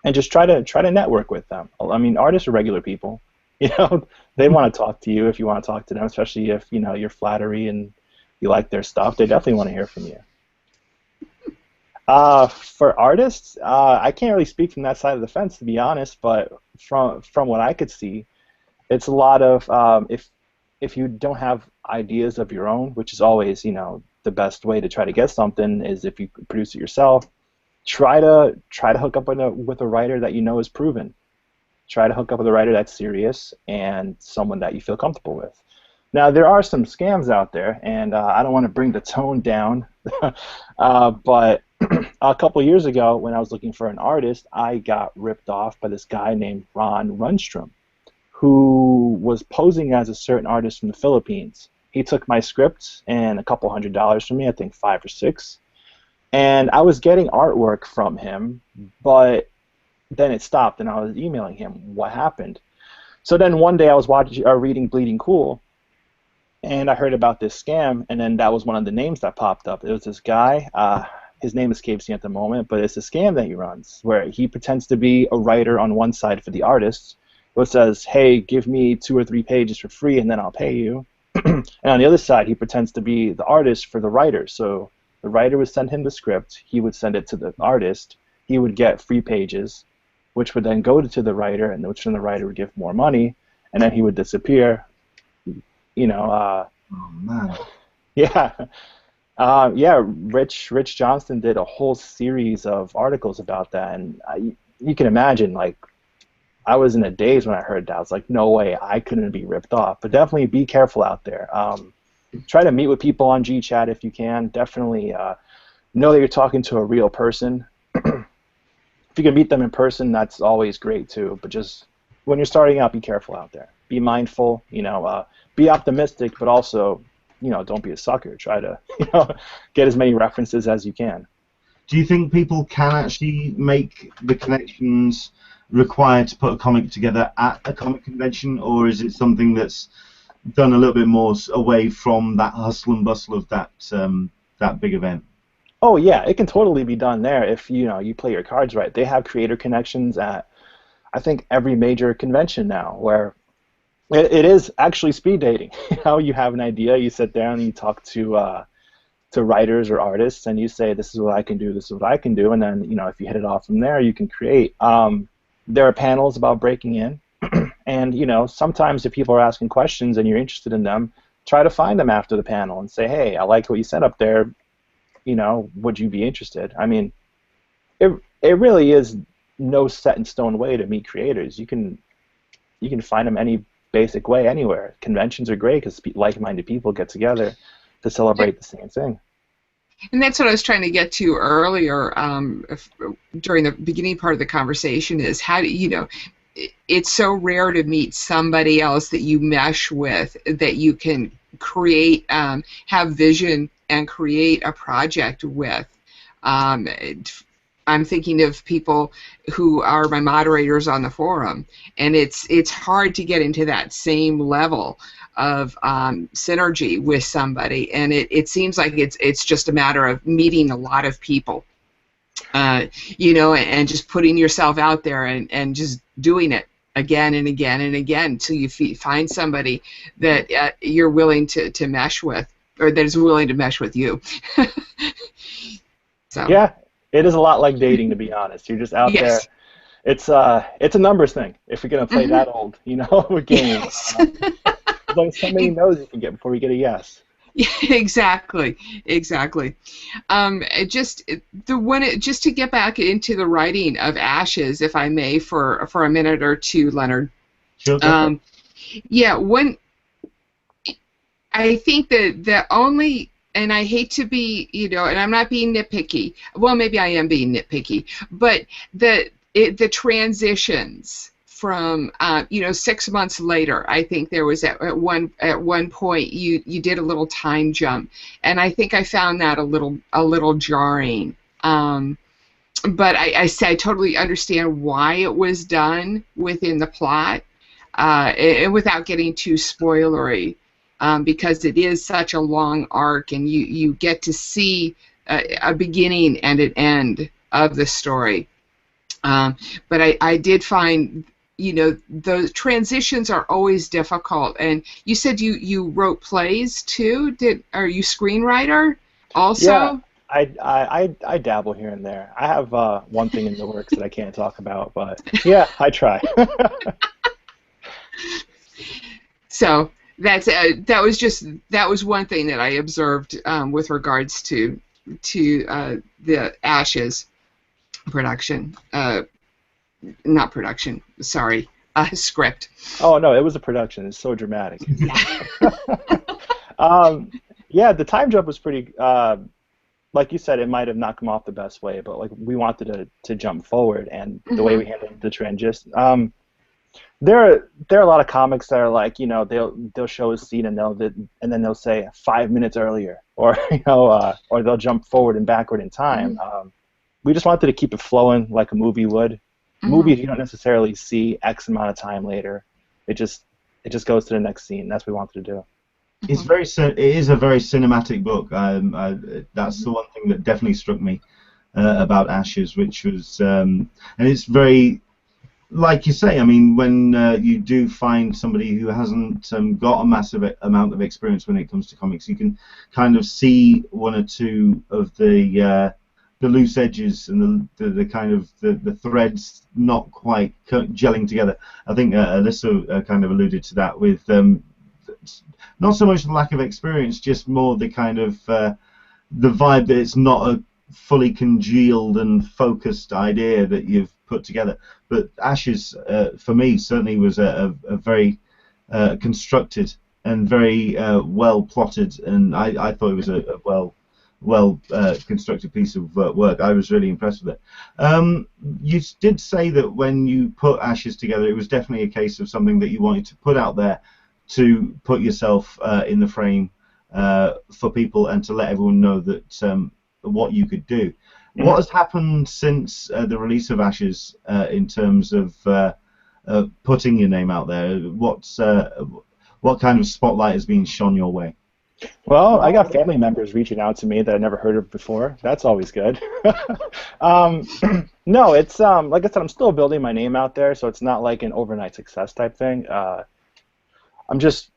and just try to network with them. I mean, artists are regular people. You know, they want to talk to you if you want to talk to them, especially if you're flattery and you like their stuff. They definitely want to hear from you. For artists, I can't really speak from that side of the fence, to be honest. But from what I could see, it's a lot of if you don't have ideas of your own, which is always the best way to try to get something is if you produce it yourself. Try to hook up with a writer that is proven. Try to hook up with a writer that's serious and someone that you feel comfortable with. Now, there are some scams out there, and I don't want to bring the tone down, but a couple years ago when I was looking for an artist, I got ripped off by this guy named Ron Rundstrom, who was posing as a certain artist from the Philippines. He took my script and a couple $100 from me, I think $5 or $6, and I was getting artwork from him, but then it stopped, and I was emailing him what happened. So then one day I was reading Bleeding Cool, and I heard about this scam, and then that was one of the names that popped up. It was this guy. His name escapes me at the moment, but it's a scam that he runs where he pretends to be a writer on one side for the artist, who says, hey, give me 2 or 3 pages for free and then I'll pay you. And on the other side, he pretends to be the artist for the writer. So the writer would send him the script, he would send it to the artist, he would get free pages, which would then go to the writer, and which then the writer would give more money, and then he would disappear. Oh, man. Yeah. Rich Johnston did a whole series of articles about that, and you can imagine, I was in a daze when I heard that. I was like, no way, I couldn't be ripped off. But definitely be careful out there. Try to meet with people on GChat if you can. Definitely know that you're talking to a real person. If you can meet them in person, that's always great too. But just when you're starting out, be careful out there. Be mindful. Be optimistic, but also, don't be a sucker. Try to, get as many references as you can. Do you think people can actually make the connections required to put a comic together at a comic convention, or is it something that's done a little bit more away from that hustle and bustle of that big event? Oh yeah, it can totally be done there if you play your cards right. They have creator connections at, I think, every major convention now, where it is actually speed dating. You have an idea, you sit down and you talk to writers or artists, and you say, this is what I can do, this is what I can do, and then if you hit it off from there, you can create. There are panels about breaking in, and sometimes if people are asking questions and you're interested in them, try to find them after the panel and say, hey, I like what you said up there, would you be interested? I mean, it really is no set in stone way to meet creators. You can find them any basic way anywhere. Conventions are great because like-minded people get together to celebrate the same thing. And that's what I was trying to get to earlier during the beginning part of the conversation is how do it's so rare to meet somebody else that you mesh with, that you can create, have vision and create a project with. I'm thinking of people who are my moderators on the forum, and it's hard to get into that same level of synergy with somebody, and it seems like it's just a matter of meeting a lot of people, and just putting yourself out there and just doing it again and again and again until you find somebody that you're willing to mesh with, or that is willing to mesh with you. So. Yeah. It is a lot like dating, to be honest. You're just out there it's a numbers thing. If you're gonna play that old, game, Yes. there's only so many no's you can get before you get a yes. Yeah, exactly, exactly. Just to get back into the writing of Ashes, if I may, for a minute or two, Leonard. Sure, go for it. Yeah, when I think that the only, and I hate to be, and I'm not being nitpicky. Well, maybe I am being nitpicky, but the transitions from 6 months later, I think there was at one point you did a little time jump, and I think I found that a little jarring. But I totally understand why it was done within the plot, and without getting too spoilery. Because it is such a long arc, and you get to see a beginning and an end of the story. But I did find, those transitions are always difficult. And you said you wrote plays too. Are you screenwriter also? Yeah, I dabble here and there. I have one thing in the works that I can't talk about, but yeah, I try. So that was one thing that I observed with regards to the Ashes production, not production, sorry, script. Oh no, it was a production. It's so dramatic. Yeah, the time jump was pretty. Like you said, it might have not come off the best way, but like we wanted to jump forward, and the way we handled the transition. There are a lot of comics that are like, they'll show a scene and then they'll say 5 minutes earlier, or or they'll jump forward and backward in time. We just wanted to keep it flowing like a movie would. Movies, you don't necessarily see X amount of time later. It just goes to the next scene. That's what we wanted to do. It is a very cinematic book. That's the one thing that definitely struck me about Ashes, which was, and it's very. Like you say, I mean, when you do find somebody who hasn't got a massive amount of experience when it comes to comics, you can kind of see one or two of the loose edges and the kind of the threads not quite gelling together. I think Alyssa kind of alluded to that with not so much the lack of experience, just more the kind of the vibe that it's not a fully congealed and focused idea that you've put together. But Ashes, for me, certainly was a very constructed and very well plotted, and I thought it was a well constructed piece of work. I was really impressed with it. You did say that when you put Ashes together, it was definitely a case of something that you wanted to put out there to put yourself in the frame for people and to let everyone know that what you could do. What has happened since the release of Ashes in terms of putting your name out there? What kind of spotlight has been shone your way? Well, I got family members reaching out to me that I never heard of before. That's always good. No, it's like I said, I'm still building my name out there, so it's not like an overnight success type thing. You just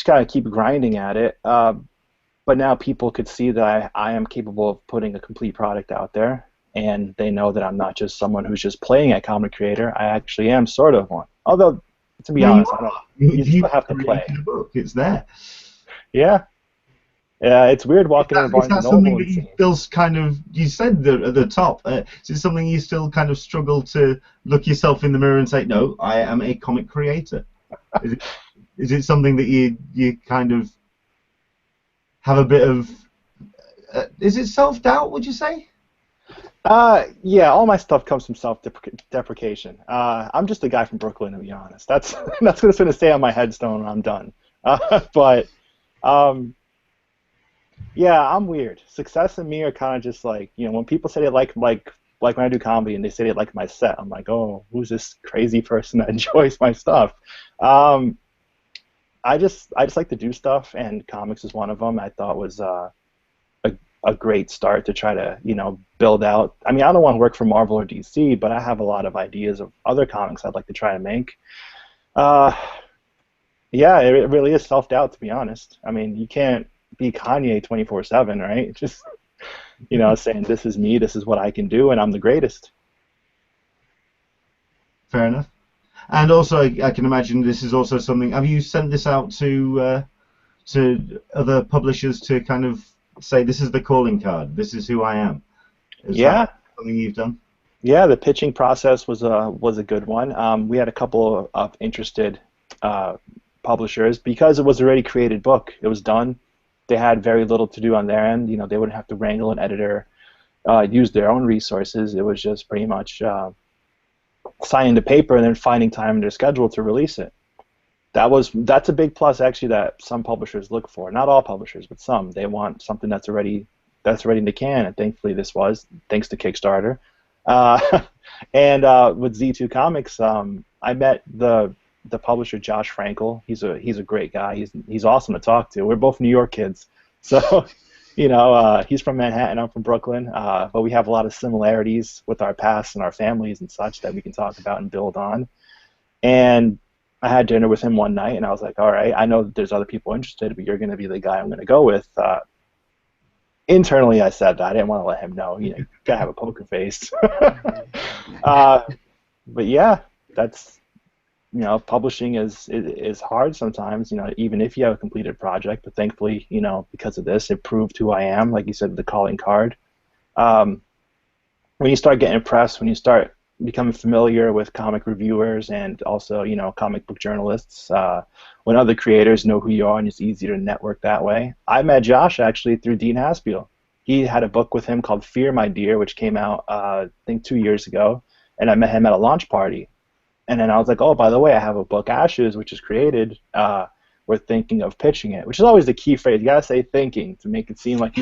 gotta keep grinding at it. But now people could see that I am capable of putting a complete product out there, and they know that I'm not just someone who's just playing at comic creator. I actually am sort of one. Although, to be honest, you still have to play. The book, it's there. Yeah. Yeah, it's weird walking in Barnes & Noble. Something that you still kind of, you said at the top, is it something you still kind of struggle to look yourself in the mirror and say, no, I am a comic creator? Is it something that you kind of have a bit of, is it self-doubt, would you say? Yeah, all my stuff comes from self-deprecation. I'm just a guy from Brooklyn, to be honest. That's what it's going to say on my headstone when I'm done. But yeah, I'm weird. Success and me are kind of just like, when people say they like when I do comedy and they say they like my set, I'm like, oh, who's this crazy person that enjoys my stuff? I just like to do stuff, and comics is one of them. I thought was a great start to try to build out. I mean, I don't want to work for Marvel or DC, but I have a lot of ideas of other comics I'd like to try to make. Yeah, it really is self-doubt, to be honest. I mean, you can't be Kanye 24/7, right? Just saying this is me, this is what I can do, and I'm the greatest. Fair enough. And also, I can imagine this is also something. Have you sent this out to other publishers to kind of say, this is the calling card, this is who I am? Is that something you've done? Yeah, the pitching process was a good one. We had a couple of interested publishers because it was a already created book. It was done. They had very little to do on their end. You know, they wouldn't have to wrangle an editor, use their own resources. It was just pretty much signing the paper and then finding time in their schedule to release it. That's a big plus actually that some publishers look for. Not all publishers, but some. They want something that's already in the can, and thankfully this was, thanks to Kickstarter. And with Z2 Comics, I met the publisher Josh Frankel. He's a great guy. He's awesome to talk to. We're both New York kids, so you know, he's from Manhattan, I'm from Brooklyn, but we have a lot of similarities with our past and our families and such that we can talk about and build on. And I had dinner with him one night, and I was like, all right, I know that there's other people interested, but you're going to be the guy I'm going to go with. Internally, I said that. I didn't want to let him know. You know, you got to have a poker face. But yeah, that's, you know, publishing is hard sometimes, you know, even if you have a completed project. But thankfully, you know, because of this, it proved who I am, like you said, the calling card. When you start getting press, when you start becoming familiar with comic reviewers and also, you know, comic book journalists, when other creators know who you are and it's easier to network that way. I met Josh actually through Dean Haspiel. He had a book with him called Fear, My Dear, which came out, I think 2 years ago, and I met him at a launch party. And then I was like, oh, by the way, I have a book, Ashes, which is created. We're thinking of pitching it, which is always the key phrase. You gotta say thinking to make it seem like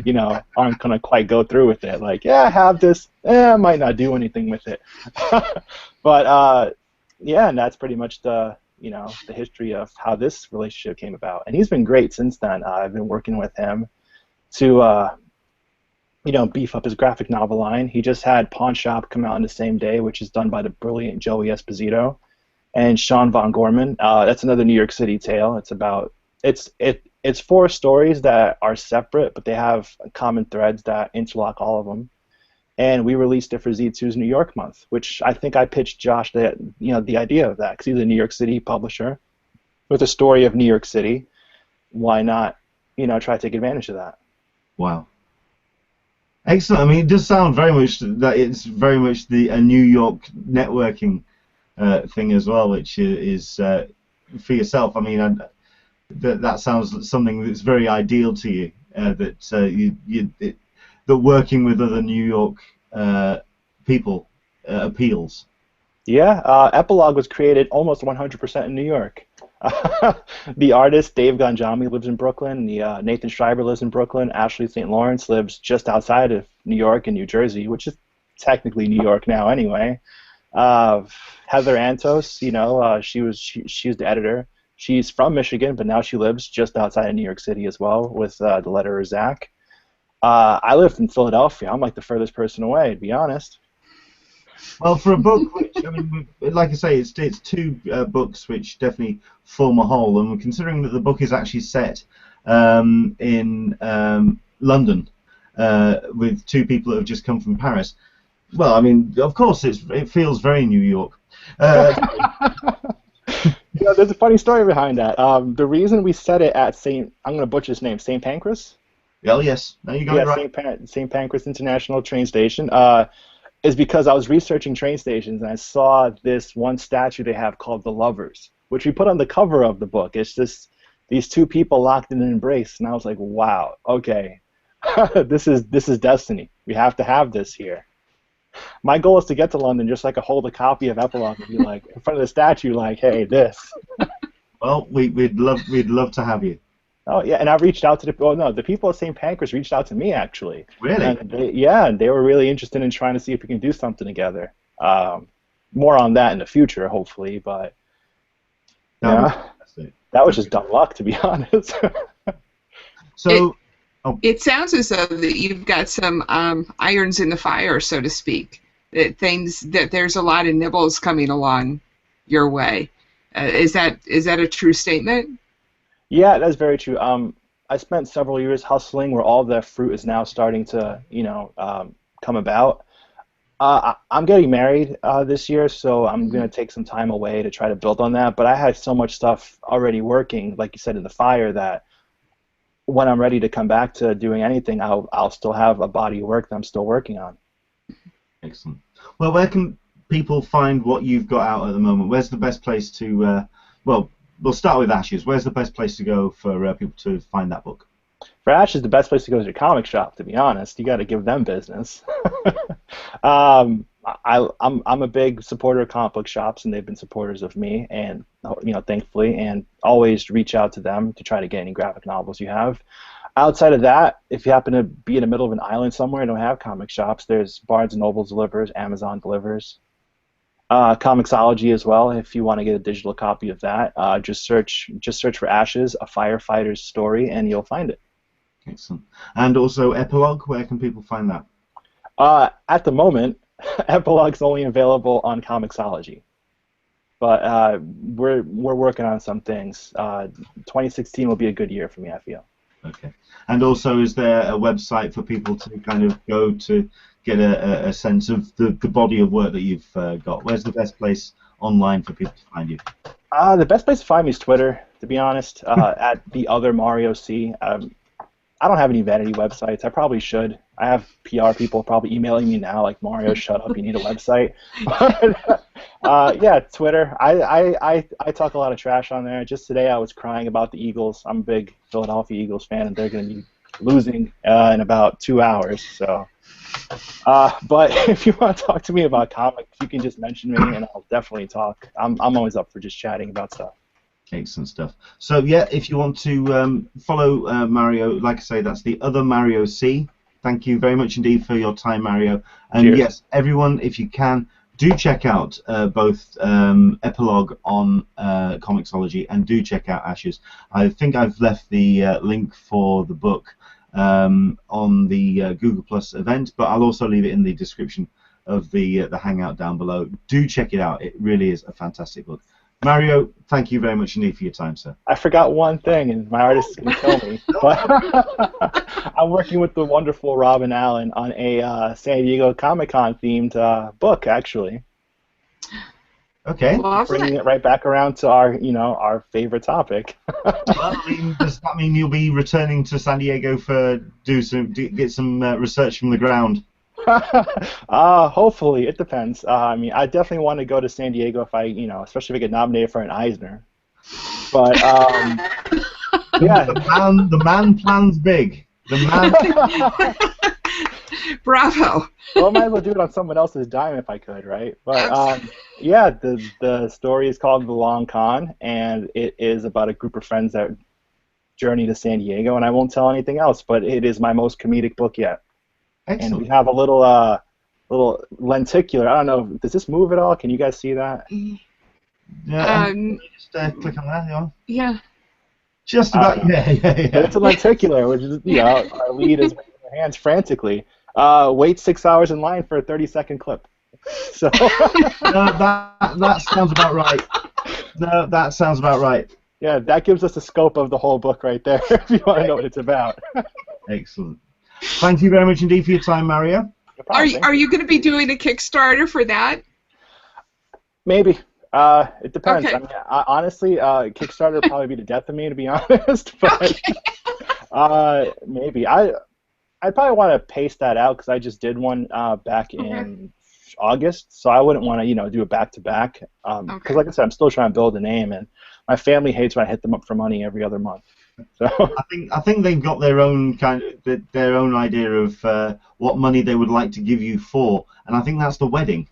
you know, aren't gonna quite go through with it. Like, yeah, I have this. I might not do anything with it. But yeah, and that's pretty much the history of how this relationship came about. And he's been great since then. I've been working with him to beef up his graphic novel line. He just had Pawn Shop come out on the same day, which is done by the brilliant Joey Esposito and Sean Von Gorman. That's another New York City tale. It's 4 stories that are separate, but they have common threads that interlock all of them. And we released it for Z2's New York month, which I think I pitched Josh the idea of that, because he's a New York City publisher with a story of New York City. Why not, try to take advantage of that? Wow. Excellent. I mean, it does sound very much that it's very much a New York networking thing as well, which is for yourself. I mean, that sounds something that's very ideal to you. That working with other New York people appeals. Yeah, Epilogue was created almost 100% in New York. The artist Dave Ganjami lives in Brooklyn. Nathan Schreiber lives in Brooklyn. Ashley St. Lawrence lives just outside of New York in New Jersey, which is technically New York now anyway. Heather Antos, she's the editor. She's from Michigan, but now she lives just outside of New York City as well with the letterer Zach. I live in Philadelphia. I'm like the furthest person away, to be honest. Well, for a book, which, I mean, like I say, it's 2 books which definitely form a whole, and considering that the book is actually set in London with 2 people that have just come from Paris, well, I mean, of course, it feels very New York. There's a funny story behind that. The reason we set it at I'm going to butcher his name, St. Pancras? Oh, yes. No, you got it right. St. Pancras International Train Station. Is because I was researching train stations and I saw this one statue they have called the Lovers, which we put on the cover of the book. It's just these 2 people locked in an embrace, and I was like, wow, okay, this is destiny. We have to have this here. My goal is to get to London just so I could hold a copy of Epilogue and be like in front of the statue, like, hey, this. Well, we'd love to have you. Oh yeah, and I reached out to the people at St. Pancras reached out to me actually. Really? And they were really interested in trying to see if we can do something together. More on that in the future, hopefully, but that was just dumb luck, to be honest. So it sounds as though that you've got some irons in the fire, so to speak. That there's a lot of nibbles coming along your way. Is that a true statement? Yeah, that's very true. I spent several years hustling where all the fruit is now starting to, come about. I'm getting married this year, so I'm going to take some time away to try to build on that. But I had so much stuff already working, like you said, in the fire, that when I'm ready to come back to doing anything, I'll still have a body of work that I'm still working on. Excellent. Well, where can people find what you've got out at the moment? Where's the best place to, well, we'll start with Ashes. Where's the best place to go for people to find that book? For Ashes, the best place to go is your comic shop, to be honest. You got to give them business. I'm a big supporter of comic book shops, and they've been supporters of me, and thankfully, and always reach out to them to try to get any graphic novels you have. Outside of that, if you happen to be in the middle of an island somewhere and don't have comic shops, there's Barnes and Noble delivers, Amazon delivers, Comixology as well. If you want to get a digital copy of that, just search for Ashes, a firefighter's story, and you'll find it. Excellent. And also Epilogue, where can people find that? At the moment, Epilogue's only available on Comixology, but we're working on some things. 2016 will be a good year for me, I feel. Okay. And also, is there a website for people to kind of go to get a sense of the body of work that you've got? Where's the best place online for people to find you? The best place to find me is Twitter, to be honest, at the other Mario C. I don't have any vanity websites. I probably should. I have PR people probably emailing me now, like, Mario, shut up, you need a website. Yeah, Twitter. I talk a lot of trash on there. Just today I was crying about the Eagles. I'm a big Philadelphia Eagles fan, and they're going to be losing in about 2 hours. So, but if you want to talk to me about comics, you can just mention me, and I'll definitely talk. I'm always up for just chatting about stuff. Excellent stuff. So yeah, if you want to follow Mario, like I say, that's the other Mario C. Thank you very much indeed for your time, Mario. And Cheers. Yes, everyone, if you can, do check out both Epilogue on Comixology, and do check out Ashes. I think I've left the link for the book on the Google Plus event, but I'll also leave it in the description of the Hangout down below. Do check it out. It really is a fantastic book. Mario, thank you very much indeed for your time, sir. I forgot one thing, and my artist is going to kill me. But I'm working with the wonderful Robin Allen on a San Diego Comic-Con themed book, actually. Okay. Bringing it right back around to our favorite topic. Well, I mean, does that mean you'll be returning to San Diego for get some research from the ground? Hopefully, it depends. I mean, I definitely want to go to San Diego if especially if I get nominated for an Eisner. But yeah, the man plans big. The man. Bravo. Well, I might as well do it on someone else's dime if I could, right? But yeah, the story is called The Long Con, and it is about a group of friends that journey to San Diego, and I won't tell anything else. But it is my most comedic book yet. Excellent. And we have a little lenticular. I don't know. Does this move at all? Can you guys see that? Yeah. Just click on that. Yeah. Just about. Yeah. It's a lenticular, which is our lead is waving her hands frantically. Wait 6 hours in line for a 30-second clip. So. No, that sounds about right. No, that sounds about right. Yeah, that gives us the scope of the whole book right there. If you want to know what it's about. Excellent. Thank you very much indeed for your time, Mario. Are you going to be doing a Kickstarter for that? Maybe. It depends. Okay. I mean, honestly, Kickstarter would probably be the death of me, to be honest. But maybe. I'd probably want to pace that out because I just did one back in August, so I wouldn't want to do a back-to-back. Because, like I said, I'm still trying to build a name, and my family hates when I hit them up for money every other month. So. I think they've got their own their own idea of what money they would like to give you for, and I think that's the wedding.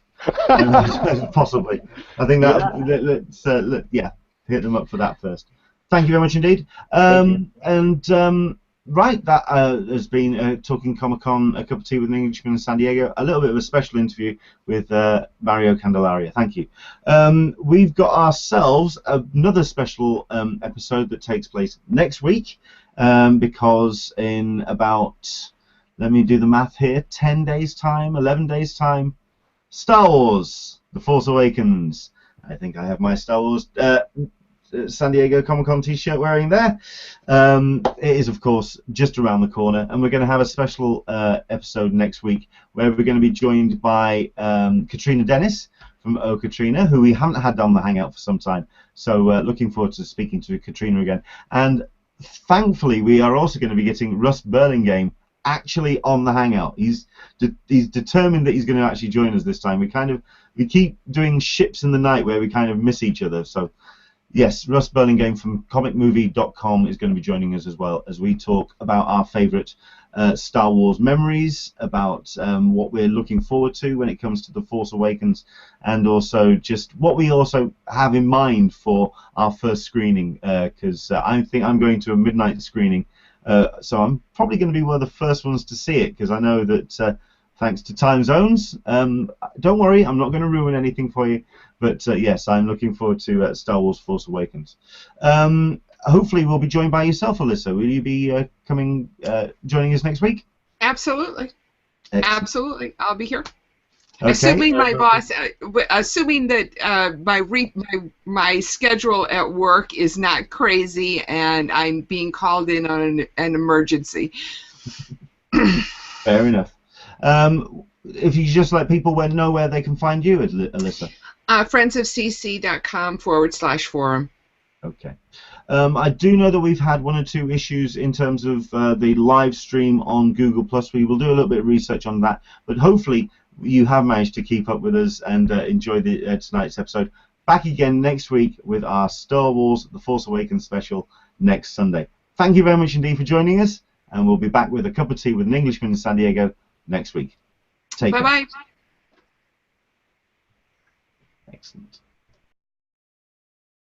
Possibly. I think let's hit them up for that first. Thank you very much indeed. Right, that has been Talking Comic-Con, a cup of tea with an Englishman in San Diego. A little bit of a special interview with Mario Candelaria. Thank you. We've got ourselves another special episode that takes place next week because in about, let me do the math here, 10 days' time, 11 days' time, Star Wars, The Force Awakens. I think I have my Star Wars San Diego Comic-Con t-shirt wearing there. It is, of course, just around the corner, and we're going to have a special episode next week where we're going to be joined by Katrina Dennis from Oh Katrina, who we haven't had on the Hangout for some time. So looking forward to speaking to Katrina again. And thankfully, we are also going to be getting Russ Burlingame actually on the Hangout. He's determined that he's going to actually join us this time. We keep doing ships in the night where we kind of miss each other. So yes, Russ Burlingame from comicmovie.com is going to be joining us as well as we talk about our favourite Star Wars memories, about what we're looking forward to when it comes to The Force Awakens, and also just what we also have in mind for our first screening, because I think I'm going to a midnight screening, so I'm probably going to be one of the first ones to see it, because I know that thanks to time zones, don't worry, I'm not going to ruin anything for you, but yes, I'm looking forward to Star Wars Force Awakens. Hopefully we'll be joined by yourself, Alyssa. Will you be joining us next week? Absolutely. Excellent. Absolutely. I'll be here. Okay. Assuming my boss, assuming that my schedule at work is not crazy and I'm being called in on an emergency. Fair enough. If you just let people know where they can find you, Alyssa. friendsofcc.com/forum. Okay. I do know that we've had one or two issues in terms of the live stream on Google+. We will do a little bit of research on that, but hopefully you have managed to keep up with us and enjoy tonight's episode. Back again next week with our Star Wars The Force Awakens special next Sunday. Thank you very much indeed for joining us, and we'll be back with a cup of tea with an Englishman in San Diego next week. Take care. Bye-bye. Excellent.